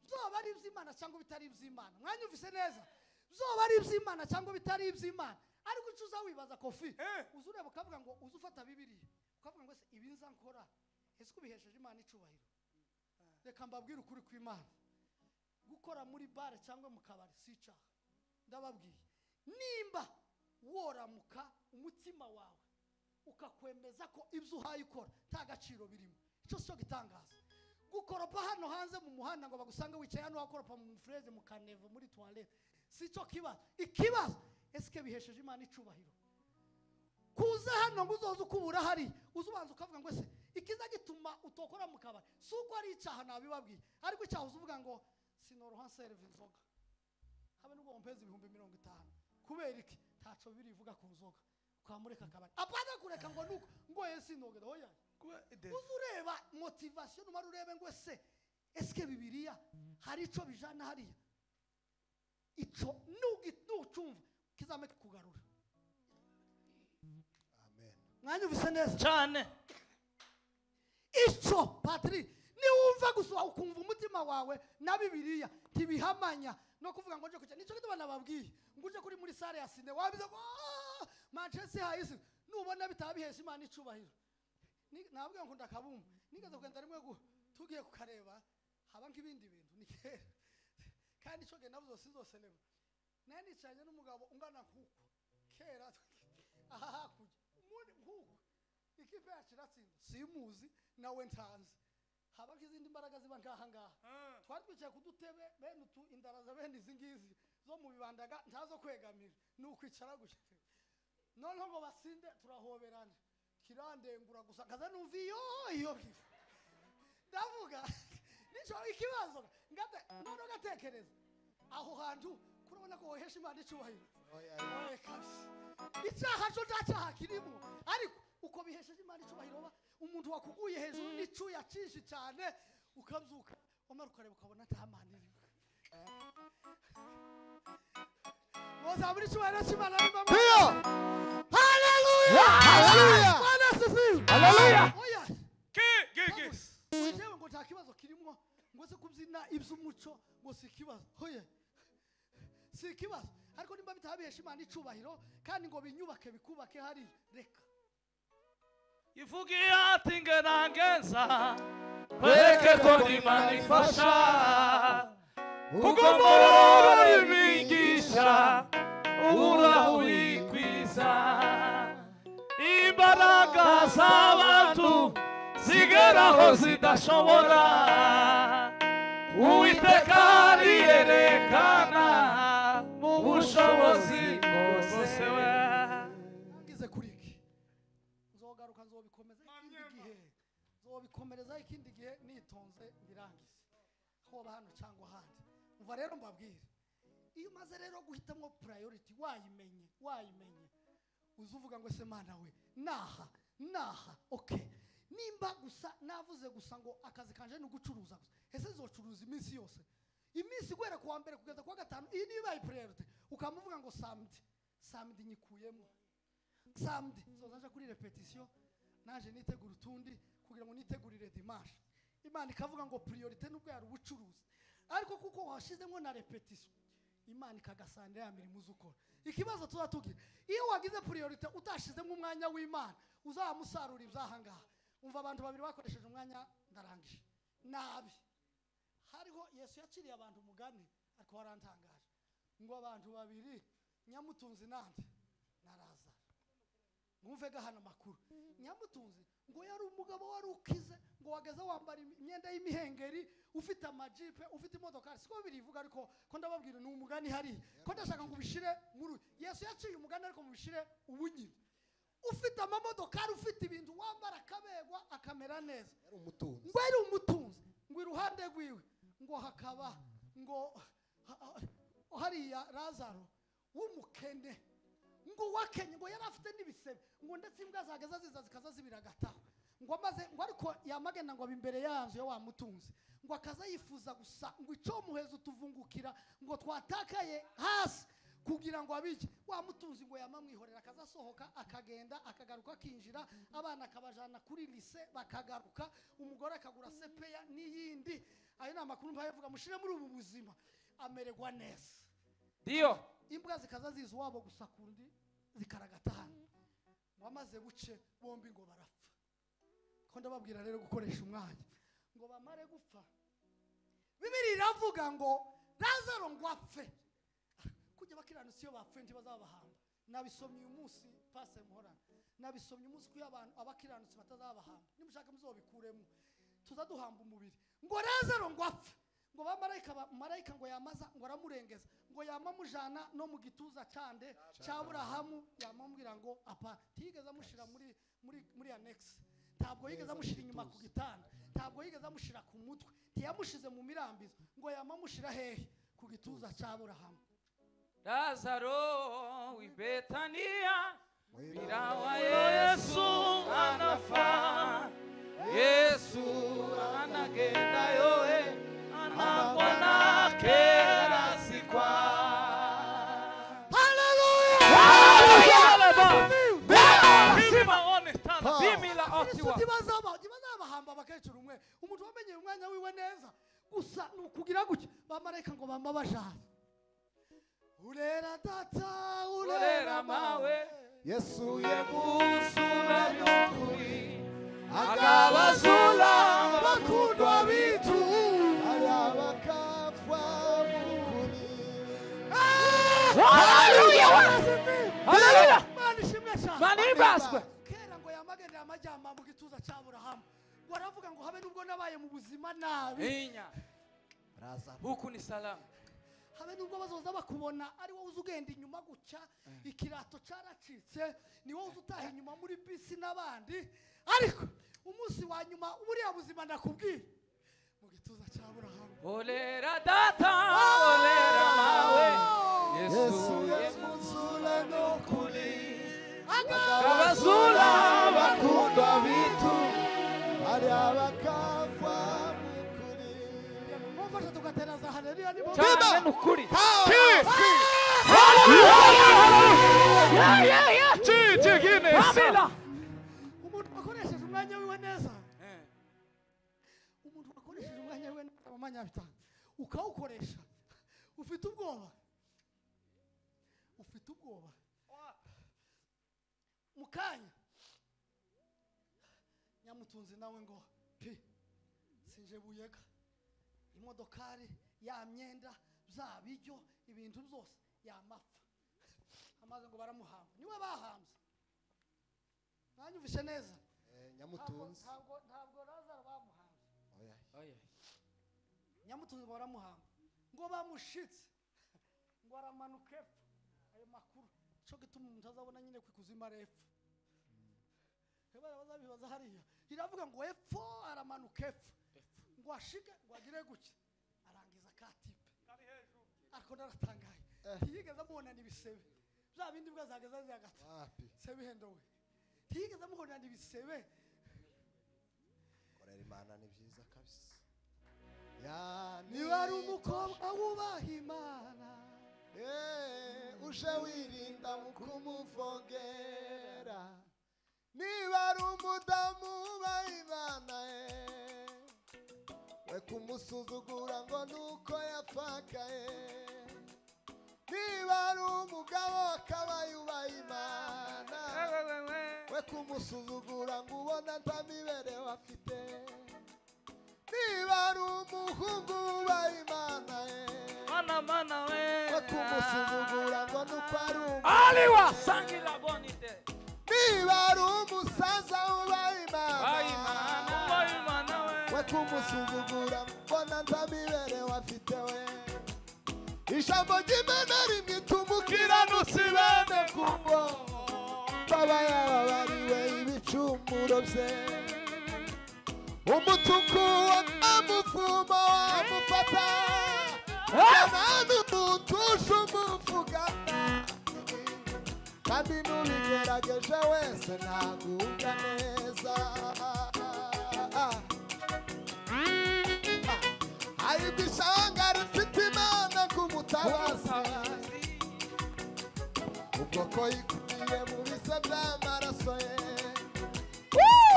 Speaker 1: zoba ari iby'Imana cyangwa bitari iby'Imana. Mwanyumvise neza zoba ari iby'Imana cyangwa bitari iby'Imana ariko ucuza wibaza Kofi uzureba ukavuga ngo uzufata Bibiliya ukavuga ngo ese ibi nza nkora ese kubihesheje Imana icubahiro. Reka mbabwire ukuri kw'Imana gukora muri bare cyangwa mu kabari si cyaha. Ndababwiye nimba woramuka umutima wawe ukakwemeza ko ibyo uhaye ukora nta gaciro birimo icyo cyo gitangaza. Gukoropa hano hanze mu muhanda ngo bagusanga wicaye hano wakoropa mu freze mu kanevo muri toilette si cyo kibazo. Ikibazo eske bihesheje Imana icubahiro. Kuza hano ngo uzoza ukubura hari uzubanza ukavuga ngo ese ikiza gituma utokora mu kabari suko ari icyaha nabibabwiye ariko icyaha uzuvuga ngo sinoroha serve inzoga habe n'ubwo mpezi 50 kubera iki taco birivuga ku nzoga kwamureka kabari apana kureka ngo nuko ngo yesi nogera hoya uzureba motivation numara urebe ngo ese eske Bibiliya hari ico bijana hariya ico nucumva kizameke kugarura.
Speaker 2: Amen.
Speaker 1: Mwanyumvise neza
Speaker 3: cyane
Speaker 1: ico Patrick ni wumva gusa ukumva umutima wawe na Bibiliya tibihamanya no kuvuga ngo nje kuca nico gituma nababwiye nguje kuri muri sare ya sine wabiza ngo Manchester hayisi nubona bitabihesha Imana icubahiro. Nabwiye ngo ndakabumva nigeze kugenda rimwe tugiye kukareba haba nk'ibindi bintu nikera kandi ico ge navuzo sizoseleba nani cyanye n'umugabo ungana nkuko kera aha hakuja umuntu nkuko ikipe yaciratsinda simuzi nawe ntanze haba nk'izindi mbaraga ziba ngaha twari twicaye kudutebe bene utu indaraza bene izingizi zo mu bibandaga ntazo kwegamira n'ukwicara gushye noneho ngo basinde turahoberana kirandengura gusa kaza numviyo iyo ndavuga nico ikibazo ngate none gatekereza aho hantu kurabona ko wohesha Imana icubahiro. Oya kasi icyaha cyo cyaha kirimo ariko uko bihesheje Imana icubahiro umuntu wakuguye hejuru nico yacinshi cyane ukabyuka omara ukareba ukabona ntamaniri Moza muri cyubahiro cy'Imana n'imama. Hallelujah!
Speaker 4: Hallelujah!
Speaker 1: Hallelujah! Oya
Speaker 3: Yes.
Speaker 1: Jewe ngo nta kibazo kirimo ngo se kubyina iby'umuco ngo si kibazo. Oya si kibazo ariko nimba bitabihesha Imana icubahiro kandi ngo binyubake bikubake hari reka
Speaker 3: ivugiye ati ngerageza kweke ko Imana ifasha kuko muri bigisha uburaho wikwiza imbaraga z'abantu zigeraho zidashobora Uwiteka yerekana mu bushobozi bwose we
Speaker 1: ngize kuriki nzogaruka nzobikomeza ikindi gihe nzobikomereza ikindi gihe nitonze birangize hoba hano cyangwa handi umva rero mbabwire iyo maze rero guhitamo priority wayimenye uzuvuga ngo se Mana we naha okay nimba gusa navuze gusa ngo akazi kanje no gucuruza gusa ese zocuruza iminsi yose iminsi gwera kuwa mbere kugeza kwa gatanu iyi niba priority ukamuvuga ngo samedi nyikuyemo samedi zozaje kuri repetition naje nitegura utundi kugira ngo nitegurire dimanche Imana ikavuga ngo priority nubwo yari ubucuruzi ariko kuko washizemo na repetition Imana ikagasanda ya mirimo uzukora. Ikibazo tuzatugira iyo wagize priority utashizemo umwanya w'Imana uzamusarura ibyahangaha. Umva abantu babiri bakoresheje umwanya ndarangije nabi. Hariho Yesu yakiriye abantu umugani ariko warantangaje ngo abantu babiri Nyamutunzi nande na Lazaro. Mwumve gahana makuru. Nyamutunzi ngo yari umugabo wari ukize ngo wageze wambara imyenda y'imihengeri ufite amajipe ufite imodoka siko birivuga ariko ko ndababwira ni umugani hari ko ndashaka ngo ubishire muri Yesu yaciye umugani ariko mubishire ubunyine ufite amamodoka ufite ibintu wambara kabegwa akamera neza
Speaker 2: yari umutunzi
Speaker 1: ngo yari umutunzi ngo iruhande rwiwe ngo hakaba ngo hariya Lazaro w'umukene ngo wakenye ngo yari afite n'ibisebe ngo ndetse imbwa zageza ziza zikaza zibiragataho ngo amaze ngo ariko yamagenda ngo abimbere yanzu yo wamutunzi ngo akaza yifuza gusa ngo ico muhezo tuvungukira ngo twatakaye hasi kugira ngo abiki wamutunzi ngo yamamwihorera akazasohoka akagenda akagaruka akinjira abana akabajana kuri lycée bakagaruka umugore akagura sepeya n'iyindi ayo namakuru mbayevuga mushire muri ubu buzima amererwa neza
Speaker 4: Dio
Speaker 1: imbwa zikaza ziza wabo gusa kundi zikaragatahana wamaze buce bombi ngo barapfa ko ndababwira rero gukoresha umwanya ngo bamare gupfa Bibiri iravuga ngo Lazaro ngo apfe kujya bakiranutse iyo bapfuye ntibazabahamba nabisomye uyu munsi pase muhorana nabisomye umunsi ko abantu abakiranutse batazabahamba nimushaka muzobikuremo tuzaduhamba umubiri ngo Lazaro ngo apfe ngo bamarayika ngo yamaza ngo aramurengeza ngo yamamujana no mu gituza cande cya Aburahamu yamambwira ngo apa tigeze amushira muri annex ntabwo yigeze amushira inyuma ku gitanda ntabwo yigeze amushira ku mutwe tiyamushize mu mirambizo ngo yamamushira hehe ku gituza cya Aburahamu
Speaker 4: Lazaro wibetania Birawa Yesu anafa Yesu anagenda yoe anabona kera sikwa
Speaker 1: Tibazabahamba bakecuru umwe umuntu wamenye umwanya wiwe neza gusa nukugira gutya bamarayika ngo bamba bajana urera data urera mawe
Speaker 2: Yesu
Speaker 4: yemusura nyokuri akabazula bakundwa bitu
Speaker 2: ari abakapfa mukuri
Speaker 4: Hallelujah Hallelujah
Speaker 1: Manibaswe kera ngo yamagendera amajyama mu gituza cya Aburahamu waravuga ngo habe nubwo nabaye mu buzima nabi
Speaker 4: inya
Speaker 2: Lazaro
Speaker 4: huku ni salama
Speaker 1: habe nubwo bazoza bakubona ari wowe uzugenda inyuma guca ikirato caracitse ni wowe uzutaha inyuma muri bisi nabandi ariko umunsi wa nyuma buriya buzima ndakubwiye mu gituza cya Aburahamu
Speaker 4: olera data olera mawe
Speaker 2: Yesu yemusura nokuri
Speaker 4: akabazula bakundwa bitu
Speaker 2: ari abakapfa mukuri
Speaker 1: mufasha tugateraza haleluya ni bo
Speaker 4: cyane nukuri
Speaker 1: umuntu akoresheje umwanya wiwe neza umuntu akoresheje umwanya wiwe neza amanya bitanga ukawukoresha ufite ubwoba mukanya Nyamutunzi nawe ngo pi sinje buyega imodokari ya myenda bya bijyo ibintu byose yamapfa amaze ngo baramuhamba niwe bahambye nanyumvishe neza
Speaker 2: Nyamutunzi
Speaker 1: ntabwo Lazaro bamuhambye
Speaker 2: oya
Speaker 1: Nyamutunzi baramuhamba ngo bamushitse ngo aramanuke ayo makuru cyo gituma umuntu azabona nyine kwikuzima repfo bazabibaza hariya iravuga ngo epfo aramanuka epfo ngo ashike ngo agire guke arangiza katipe ariko naratangaye ntiyigeze amubonana ibisebe bya bindi bwa zageza zagata sebe hendowe ntiyigeze amubonana ibisebe
Speaker 2: korera Imana ni byiza kabisa
Speaker 1: niba ari umukobwa wubaha Imana
Speaker 2: uje wirinda mu kumuvogera niba ari umudamu wubaha Imana we kumusuzugura ngo nuko yapfakaye niba ari umugabo akaba yubaha Imana we kumusuzugura ngo ubona nta mibereho afite niba ari umuhungu wubaha Imana
Speaker 4: Mana we
Speaker 2: we kumusuzugura ngo nuko ari
Speaker 4: Aliwa sangila bonite
Speaker 2: niba ari umusaza wubaha
Speaker 4: Imana
Speaker 2: we kumusuzugura mbona nta mibereho afite we ijambo ry'Imana rimwitumukira nusibene kumbo baba yababariwe ibicumuro bye umutuku wamufuma wamufata abantu mutuje umuvugana kandi n'ubigerageje wese ntaguga neza ariko ishyanga rifite Imana k'umutabazi ubwoko yikubiye mu bise by'amaraso ye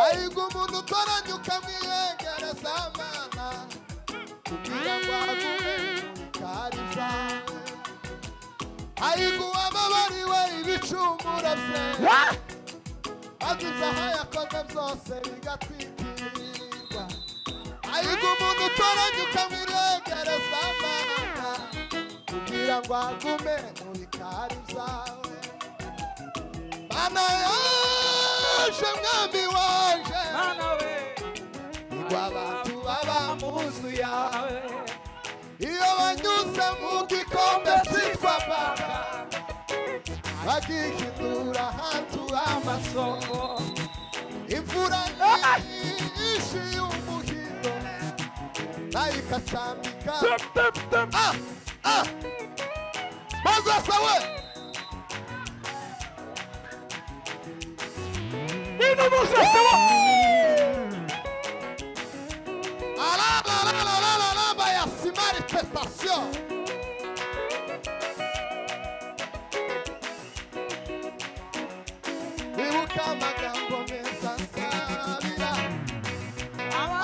Speaker 2: ariko umuntu utoranya ukamwiyegereza Imana kugira ngo agume mu bikari byawe ariko uwababariwe ibicumuro bye agize aho yakoze byose bigatwikirirwa ariko umuntu utoranya ukamwiyegereza Imana kugira ngo agume mu bikari byawe Mana yaje mwami waje
Speaker 4: Mana we
Speaker 2: ngo abantu baba mu nzu yawe iyo banyuze mu gikombe cyitwa Baba bagihindura ahantu h'amasoko imvura nyinshi y'umuhindo nayo ikacambika Moses we
Speaker 3: Ino Moses we
Speaker 2: alaba ya manifestation ibuka amagambo meza nsabira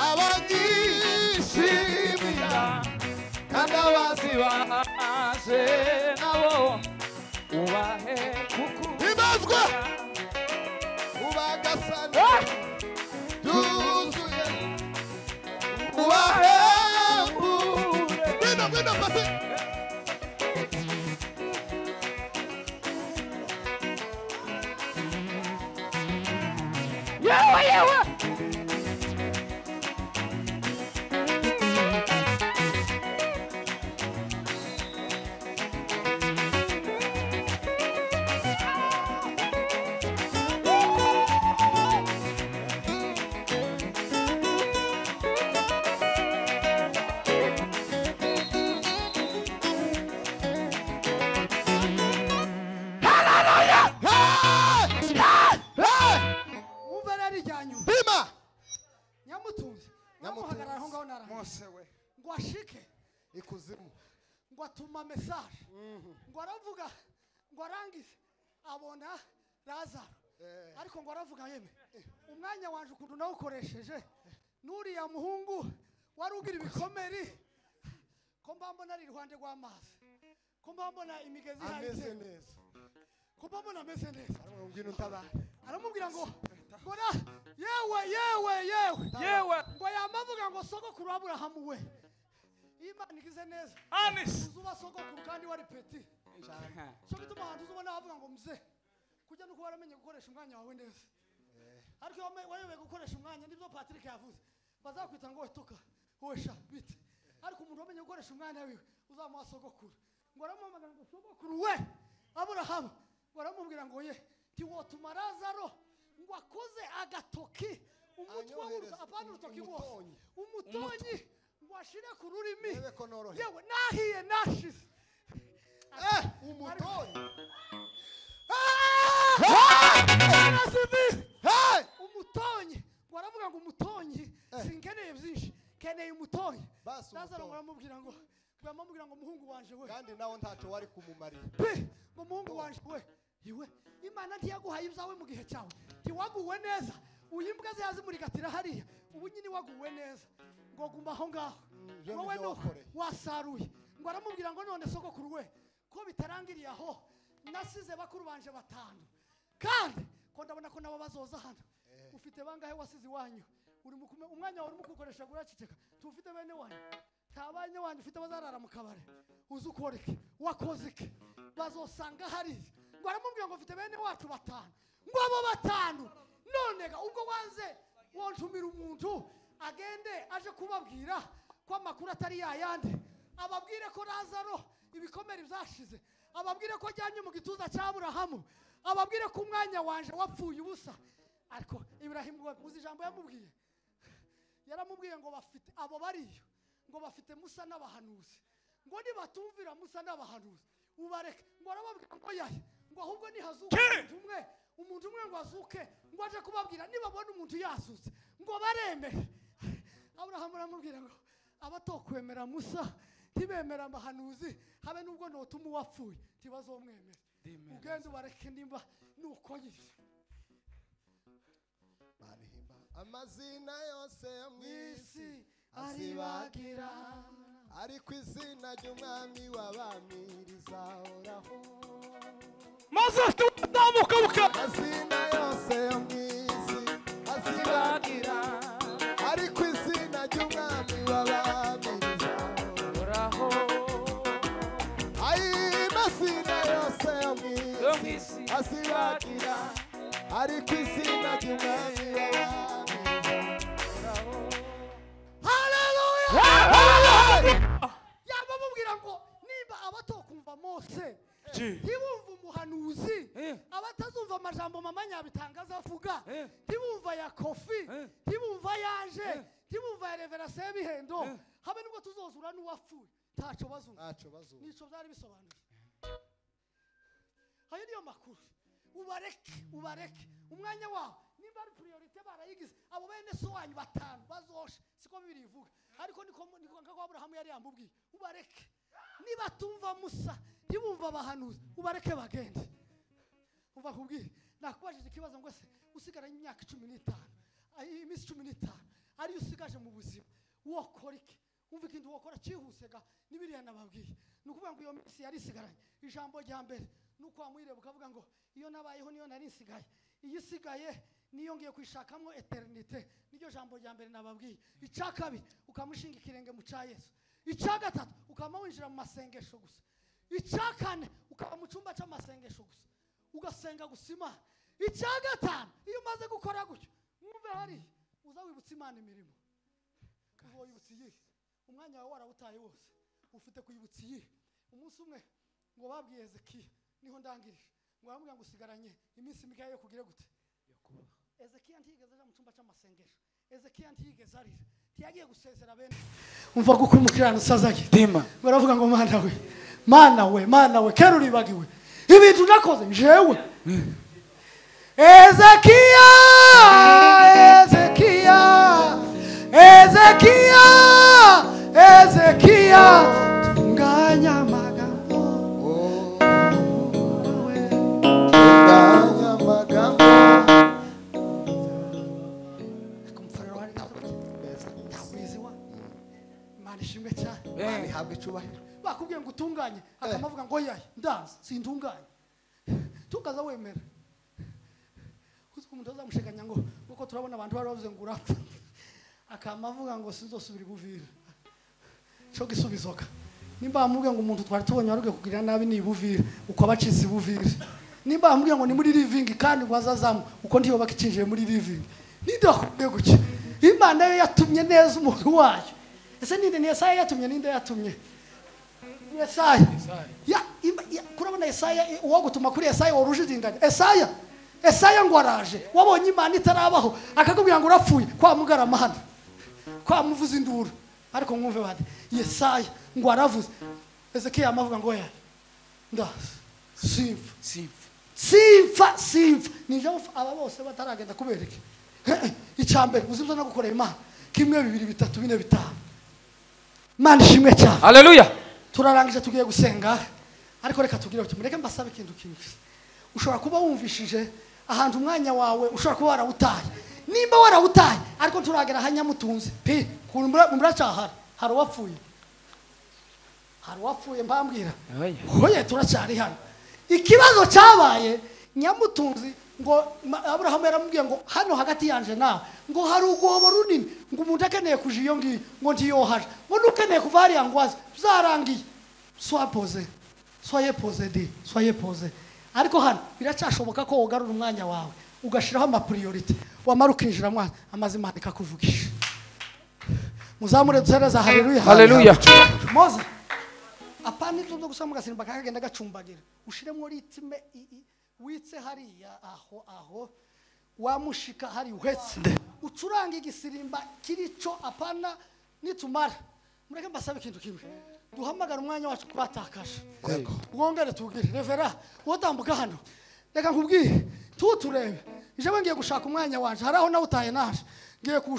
Speaker 2: abanyishimira
Speaker 4: kandi abazibaje nabo ubahe kuko
Speaker 2: ibazwa ubagasana yuzuye ubahembure ngwino pasi
Speaker 4: yewe
Speaker 2: ikuzimu
Speaker 1: ngo atuma message ngo aravuga ngo arangize abona Lazaro ariko ngo aravuga yeme umwanya wanje ukuntu nawukoresheje nuriya muhungu wari ugira ibikomeri ko mbambona ari ruhande rw'amazi ko mbambona imigezi
Speaker 2: ameze neza
Speaker 1: ko mbambona ameze neza
Speaker 2: aramubwira utabara
Speaker 1: aramubwira ngo ngora yewe ngo yamavuga ngo sogokuru Aburahamu we Imana igize neza
Speaker 3: Anis
Speaker 1: uzuba sogokuru kandi wari peti cyo bituma abantu uzubona bavuga ngo mze kujya nuko waramenye gukoresha umwanya wawe neza ariko wayobe gukoresha umwanya nibyo Patrick yavuze bazakwita ngo wetoka wesha bite ariko umuntu wamenye gukoresha umwanya wiwe uzamuha sogokuru ngo aramuhamagara ngo sogokuru we Aburahamu ngo aramubwira ngo ye tiwotuma Lazaro ngo akoze agatoki umutwe w'uruto apana urutoki wose umutonyi ngo ashire ku rurimi yewe nahiye nashize
Speaker 2: umutonyi
Speaker 1: umutonyi ngo aravuga ngo umutonyi sinkeneye byinshi keneye umutonyi Lazaro baramubwira ngo umuhungu wanje we
Speaker 2: kandi nawo ntacyo wari kumumarira
Speaker 1: ngo umuhungu wanje we yewe Imana ntiyaguhaye ibyawe mu gihe cyawe ntiwaguwe neza uyimbwa ziyazimurigatira hariya ubu nyine waguwe neza ngo guma aho ngaho wowe no wasaruye ngo aramubwira ngo none sogokuru we ko bitarangiriye aho nasize bakuru banje batanu kandi ko ndabona ko nabo bazoza hano ufite bangahe wasize iwanyu uri umwanya wawe urimo kukoresha guraceceka tufite bene wanyu tabanye wanyu ufite bazarara mu kabare uzukoreke wakozeke bazosanga hari ngo aramubwira ngo ufite bene wacu batanu ngo abo batanu nonega ubwo wanze wontumira umuntu agende aje kubabwira ko amakuru atari yayandi ababwire ko Lazaro ibikomere byashize ababwire ko ajyanye mu gituza cya Aburahamu ababwire ko umwanya wanje wapfuye ubusa ariko Ibrahimu muzi ijambo yamubwiye yaramubwiye ngo bafite abo bariyo ngo bafite Musa n'abahanuzi ngo nibatumvira Musa n'abahanuzi ubareke ngo arababwira ngo yahe ngo ahubwo nihazuka umuntu umwe ngo azuke ngo aje kubabwira nibabona umuntu yasutse ngo baremere Aburahamu aramubwira ngo abatokwemera Musa ntibemera abahanuzi habe nubwo notuma uwapfuye ntibazomwemera ugende ubareke nimba nuko yiri
Speaker 2: barihimba amazina yose yo mwisi azibagira ariko izina ry'umwami w'abami rizahoraho
Speaker 3: maze tuzamuka buka
Speaker 2: amazina yose yo mwisi azibagira ariko izina ry'umwami w'abami rizahoraho amazina yose yo mwisi azibagira ariko izina ry'umwami w'abami rizahoraho. Yabamubwira ngo niba abatokumva Mose ntibumva umuhanuzi abatazumva amajambo mamanya bitangaza avuga ntibumva ya Kofi ntibumva yaje ntibumva ya Reverase bihendo habe nubwo tuzozura n'uwapfuye ntaco bazumva nico byari bisobanuye hayo niyo makuru ubareke umwanya wawe nimba ari priorite barayigize abo bene so wanyu batanu bazosha siko bibiri ivuga ariko niko nkako Aburahamu yari yambubwiye ubareke niba tumva Musa ntibumva abahanuzi ubareke bagende umva kubwira nakubajije ikibazo ngo se usigaranye imyaka 15 iminsi 15 ari usigaje mu buzima wokora iki umva ikintu wokora cyihusega nibiriya nababwiye nukuvuga ngo iyo minsi yari isigaranye ijambo rya mbere nuko amwireba ukavuga ngo iyo nabayeho niyo nari nsigaye iyo isigaye niyo ngiye kwishakamo eternite niryo jambo rya mbere nababwiye icakabi ukamushinga ikirenge mu ca Yesu icagatatu ukamawinjira mu masengesho gusa icakane ukaba mu cyumba cy'amasengesho gusa ugasenga gusima icagatanu iyo umaze gukora gutyo mwumve hari uza wibutsa Imana imirimo uzoyibutsa iyi umwanya wawe warawutaye wose ufite kuyibutsa iyi umunsi umwe ngo babwiye Ezekiya niho ndangirije ngo bamubwira ngo usigaranye iminsi mikeya yo kugira gute Ezekiya ntigeze aja mu cyumba cy'amasengesho Ezekiya ntigeze arira tiyagiye gusezera bene umva guko umukirano sazaje dima baravuga ngo mana we kero ribagiwe ibintu nakoze jewe Ezekiya tunganya amagambo ishimwe cyane habwe icubahiro
Speaker 1: bakubwiye ngo utunganye akamavuga ngo yaye ndazi sintunganye tukaza wemera kuko umuntu azamusheganya ngo kuko turabona abantu bari bavuze ngo urapfa akamavuga ngo sinzosubira ibuvira cyo gisubizoka nimba amubwiye ngo umuntu twari tubonye waruge kugira nabi ni ibuvira uko abacize ibuvira nimba amubwiye ngo ni muri living kandi ngo azazamu uko ndiyo bakicinjije muri living nidakubwiye guki Imana yo yatumye neza umuntu wayo ese ninde ni Yesaya yatumye ninde yatumye Yesaya kurabona Yesaya uwo gutuma kuri Yesaya warujidinganya Yesaya ngo araje wabonye Imana itarabaho akakubwira ngo urapfuye kwa mugarama hano kwa muvuza induru ariko mwumve bade Yesaya ngo aravuze Ezekiya amavuga ngo ya nda simfa nije aba bose bataragenda kubereke icambere uzimza no gukora Imana kimwe 2 3 4 5 Mana ishimwe cyane
Speaker 4: haleluya
Speaker 1: turarangije tugiye gusenga ariko reka tugire uti mureke mbasabe ikintu kimwe ushobora kuba wumvishije ahantu umwanya wawe ushobora kuba warawutaye nimba warawutaye ariko turagera hanyamutunze pe kumbura cyahari hari wapfuye
Speaker 2: hari wapfuye mbambwira
Speaker 4: Oya.
Speaker 2: hoye turacyari hano ikibazo cyabaye nyamutunzi ngo Aburahamu yaramubwiye ngo hano hagati yanje nawe ngo hari ugobo runini ngo umuntu akeneye kuja iyo ngiyo ngo ntiyohaje ngo nukeneye kuva hariya ngo aze byarangiye soyez posé ariko hano biracyashoboka ko wogarura umwanya wawe ugashiraho amapriorite wamara ukinjira mwana amazima ikakuvugisha muzamure dusereza haleluya
Speaker 4: Haleluya.
Speaker 2: moze apana ibyo byo gusoma gasimba kagenda gacumbagira ushiremo ritime witse hariya aho wamushika hari uhetse ucuranga igisirimba kirico apana nitumara mureke mbasabe ikintu kimwe duhamagara umwanya wacu kubatakaje mwongere tubwire revera wotambuka hano reka nkubwire tuturebe ije ngiye gushaka umwanya wanje haraho nawe utaye naje ngiye